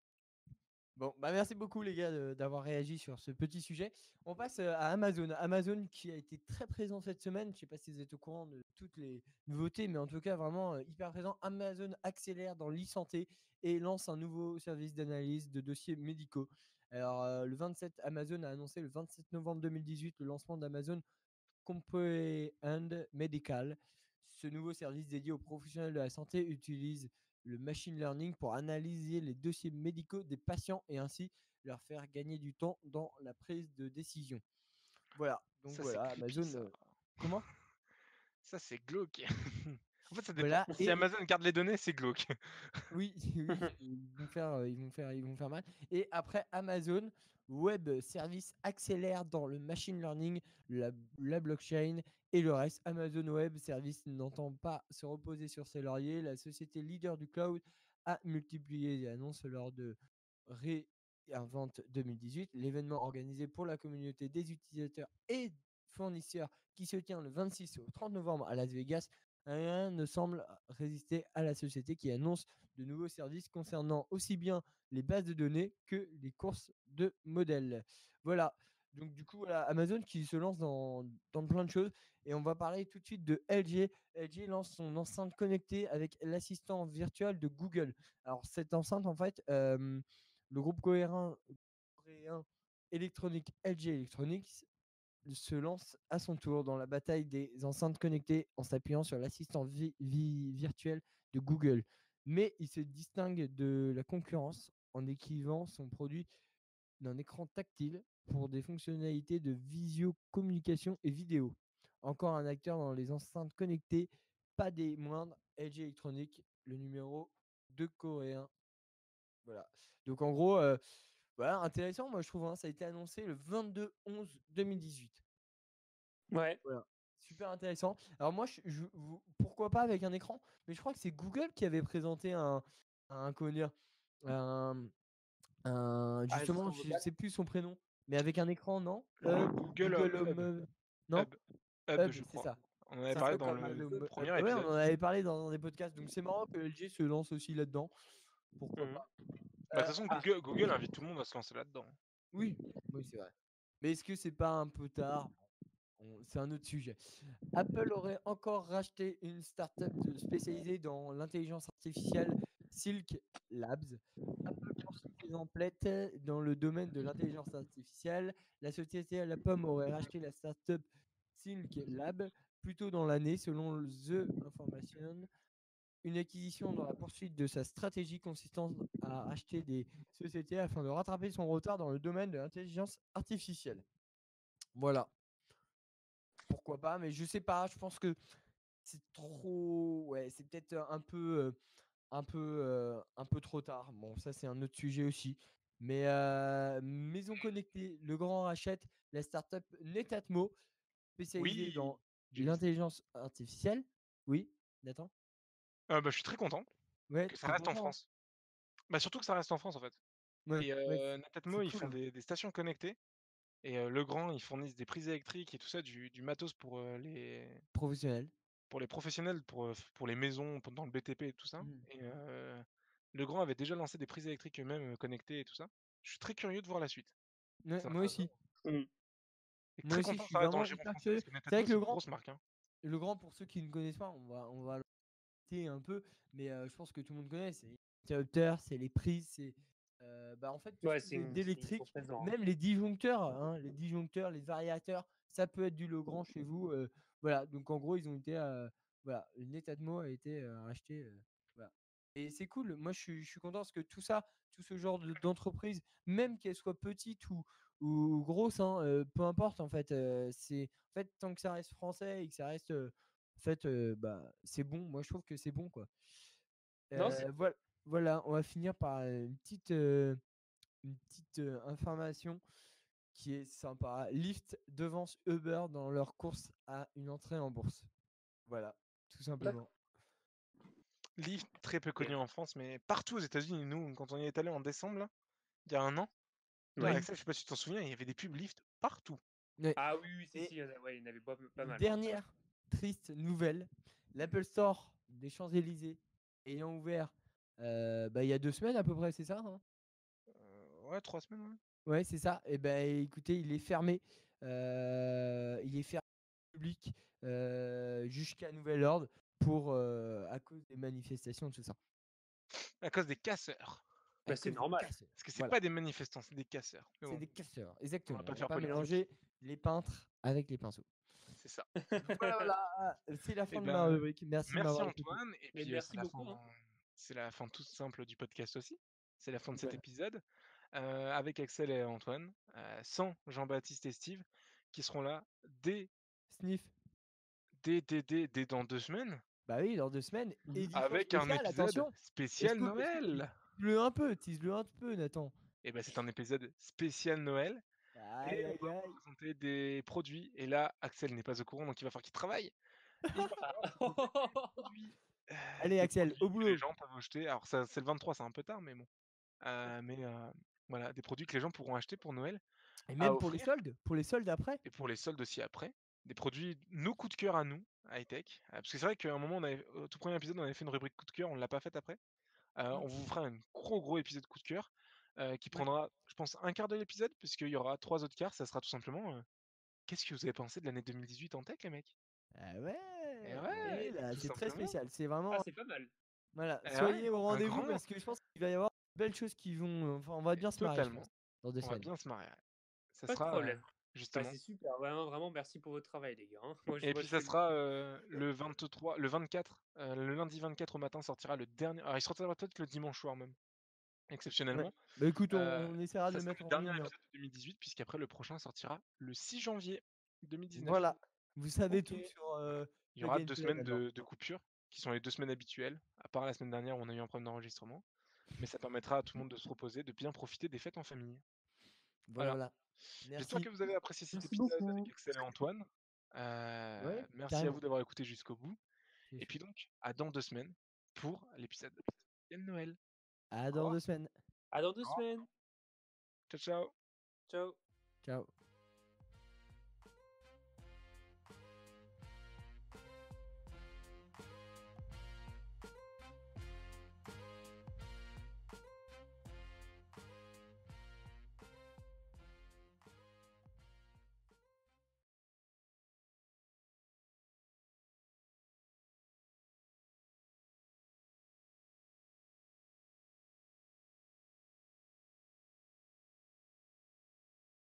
Bon, bah merci beaucoup les gars d'avoir réagi sur ce petit sujet. On passe à Amazon. Amazon qui a été très présent cette semaine. Je sais pas si vous êtes au courant de toutes les nouveautés, mais en tout cas vraiment hyper présent. Amazon accélère dans l'e-santé et lance un nouveau service d'analyse de dossiers médicaux. Alors Amazon a annoncé le 27 novembre 2018 le lancement d'Amazon Comprehend Medical. Ce nouveau service dédié aux professionnels de la santé utilise le machine learning pour analyser les dossiers médicaux des patients et ainsi leur faire gagner du temps dans la prise de décision. Voilà, donc Ça, c'est voilà, creepy, Amazon. ça. Comment Ça, c'est glauque. En fait, ça dépend. Voilà, Si et Amazon garde les données, c'est glauque. oui, oui, ils vont faire mal. Et après Amazon Web Services accélère dans le machine learning, la blockchain et le reste. Amazon Web Services n'entend pas se reposer sur ses lauriers. La société leader du cloud a multiplié les annonces lors de Reinvent 2018, l'événement organisé pour la communauté des utilisateurs et fournisseurs qui se tient le 26 au 30 novembre à Las Vegas. Rien ne semble résister à la société qui annonce de nouveaux services concernant aussi bien les bases de données que les courses de modèles. Voilà. Donc du coup, voilà, Amazon qui se lance dans plein de choses. Et on va parler tout de suite de LG. LG lance son enceinte connectée avec l'assistant virtuel de Google. Alors cette enceinte, en fait, le groupe coréen électronique LG Electronics se lance à son tour dans la bataille des enceintes connectées en s'appuyant sur l'assistant virtuel de Google. Mais il se distingue de la concurrence en équipant son produit d'un écran tactile pour des fonctionnalités de visio-communication et vidéo. Encore un acteur dans les enceintes connectées, pas des moindres, LG Electronics, le numéro 2 coréen. Voilà. Donc en gros, voilà, intéressant, moi je trouve, hein, ça a été annoncé le 22/11/2018. Ouais. Voilà. Super intéressant. Alors moi, pourquoi pas avec un écran? Mais je crois que c'est Google qui avait présenté comment dire, un, justement, Assistant je ne vocal. sais plus son prénom, mais avec un écran, non? Google Google Hub. Home, non? Hub, Hub, je c'est crois. ça. On en avait C'est parlé ça, dans Google le Home premier Ouais, on en épisode. avait parlé dans des podcasts. Donc c'est marrant que LG se lance aussi là-dedans. Pourquoi Mhm. pas? Bah, de toute façon, Ah. Google invite tout le monde à se lancer là-dedans. Oui, oui, c'est vrai. Mais est-ce que c'est pas un peu tard? C'est un autre sujet. Apple aurait encore racheté une startup spécialisée dans l'intelligence artificielle, Silk Labs. Apple poursuit ses emplettes dans le domaine de l'intelligence artificielle. La société à la pomme aurait racheté la startup Silk Lab plus tôt dans l'année, selon The Information. Une acquisition dans la poursuite de sa stratégie consistant à acheter des sociétés afin de rattraper son retard dans le domaine de l'intelligence artificielle. Voilà, pourquoi pas, mais je sais pas, je pense que c'est trop. Ouais, c'est peut-être un peu trop tard. Bon, ça, c'est un autre sujet aussi. Mais Maison Connectée, le grand rachète la startup Netatmo, spécialisée Oui, dans j'ai vu ça. l'intelligence artificielle. Oui, Nathan. Bah, je suis très content Ouais, que ça t'es reste en content, hein? France. Bah, surtout que ça reste en France, en fait. Ouais, Et ouais, Netatmo, c'est ils cool, font hein. des stations connectées. Et Legrand, ils fournissent des prises électriques et tout ça, du matos Professionnel. pour les professionnels, pour les maisons, dans le BTP et tout ça. Mhm. Et Legrand avait déjà lancé des prises électriques eux-mêmes connectées et tout ça. Je suis très curieux de voir la suite. Ouais, Ça moi m'intéresse aussi. vraiment. Mhm. Et Moi très aussi, je content que suis ça reste dans le vraiment giron hyper français, curieux. parce que C'est vrai Netatmo, que c'est une grosse marque, hein. Le Grand, pour ceux qui ne connaissent pas, on va le citer un peu, mais je pense que tout le monde connaît. C'est les interrupteurs, c'est les prises, c'est Bah, en fait, tout Ouais, ce qui est d'électrique, ils sont présents, hein. même les disjoncteurs, hein, les variateurs, ça peut être du Legrand chez vous. Voilà, donc en gros, ils ont été, voilà, Netatmo a été racheté. Voilà. Et c'est cool. Moi, je suis content parce que tout ça, tout ce genre d'entreprise, même qu'elle soit petite ou grosse, hein, peu importe en fait. En fait, tant que ça reste français et que ça reste, en fait, bah, c'est bon. Moi, je trouve que c'est bon, quoi. Non, c'est Voilà, voilà, on va finir par une petite information qui est sympa. Lyft devance Uber dans leur course à une entrée en bourse. Voilà, tout simplement. Lyft, très peu connu en France, mais partout aux États-Unis. Nous, quand on y est allé en décembre, là, il y a un an, Oui. Axel, je sais pas si tu t'en souviens, il y avait des pubs Lyft partout. Ouais. Ah oui, Et si, ouais, il y en avait pas mal. dernière triste nouvelle, l'Apple Store des Champs-Élysées ayant ouvert bah, il y a 2 semaines à peu près, c'est ça, hein? Ouais, 3 semaines, ouais. Ouais, c'est ça. Et ben écoutez, il est fermé. Il est fermé au public jusqu'à nouvel ordre à cause des manifestations et tout ça. À cause des casseurs. Bah, À c'est cause des normal. casseurs. Parce que c'est Voilà. pas des manifestants, c'est des casseurs. Mais C'est bon, des casseurs, on va exactement. pas On va faire pas polémique. mélanger les peintres avec les pinceaux. C'est ça. Voilà, voilà. C'est la Eh fin de ma ben, rubrique. Merci de merci m'avoir écouté. Antoine. Et Mais puis merci beaucoup, hein. c'est la fin toute simple du podcast aussi. C'est la fin de cet Voilà. épisode. Avec Axel et Antoine, sans Jean-Baptiste et Steve, qui seront là dès Sniff. dans 2 semaines, Bah oui, dans 2 semaines. Édition avec un spéciale, épisode attention. spécial Est-ce que Noël. tease-le un peu, Nathan. Et ben c'est un épisode spécial Noël. Aïe, Et aïe, on va aïe. vous présenter des produits. Et là, Axel n'est pas au courant, donc il va falloir qu'il travaille. Il va falloir vous présenter des produits, Allez, Axel, au que les boulot. gens peuvent acheter. Alors ça, c'est le 23, c'est un peu tard, mais bon. Voilà, des produits que les gens pourront acheter pour Noël Et à même offrir. pour les soldes après. Et pour les soldes aussi après. Des produits, nos coups de cœur à nous, high-tech. Parce que c'est vrai qu'à un moment, au tout premier épisode, on avait fait une rubrique coup de cœur, on ne l'a pas faite après. On vous fera un gros épisode coup de cœur qui prendra, je pense, un quart de l'épisode, puisqu'il y aura 3 autres quarts. Ça sera tout simplement qu'est-ce que vous avez pensé de l'année 2018 en tech, les mecs? Ah ouais, Et ouais, ouais, là, tout c'est très simplement. spécial. C'est Ah, vraiment. c'est pas mal. Voilà, Eh soyez ouais, au un rendez-vous grand, parce que je pense qu'il va y avoir de belles choses qui vont. Enfin, on va bien se marrer, je totalement. pense, dans 2 On va semaines. bien se marrer. Ouais. Ça Pas de sera problème. Bah, justement. c'est super. Vraiment, merci pour votre travail, les gars, hein. Et Moi, puis je ça fais sera le 23, le 24, le lundi 24 au matin sortira le dernier. Alors il sortira peut-être le dimanche soir même, Ouais. exceptionnellement. Bah écoute, Euh, on essaiera de Ça le sera mettre le en dernier ligne, hein. épisode de 2018, puisqu'après le prochain sortira le 6 janvier 2019. Voilà, vous savez Ok. tout sur Voilà. Il y le aura 2 gameplay semaines maintenant. de coupure, qui sont les 2 semaines habituelles, à part la semaine dernière où on a eu un problème d'enregistrement. Mais ça permettra à tout le monde de se reposer, de bien profiter des fêtes en famille. Voilà, Voilà. voilà. J'espère Merci. que vous avez apprécié cet Merci épisode avec beaucoup. Axel et Antoine. Ouais, Merci à carrément. vous d'avoir écouté jusqu'au bout. C'est Et chaud. puis donc, à dans 2 semaines pour l'épisode spécial Noël. À Au dans revoir. 2 semaines. À dans 2 Au revoir. semaines. Ciao, ciao. Ciao. Ciao.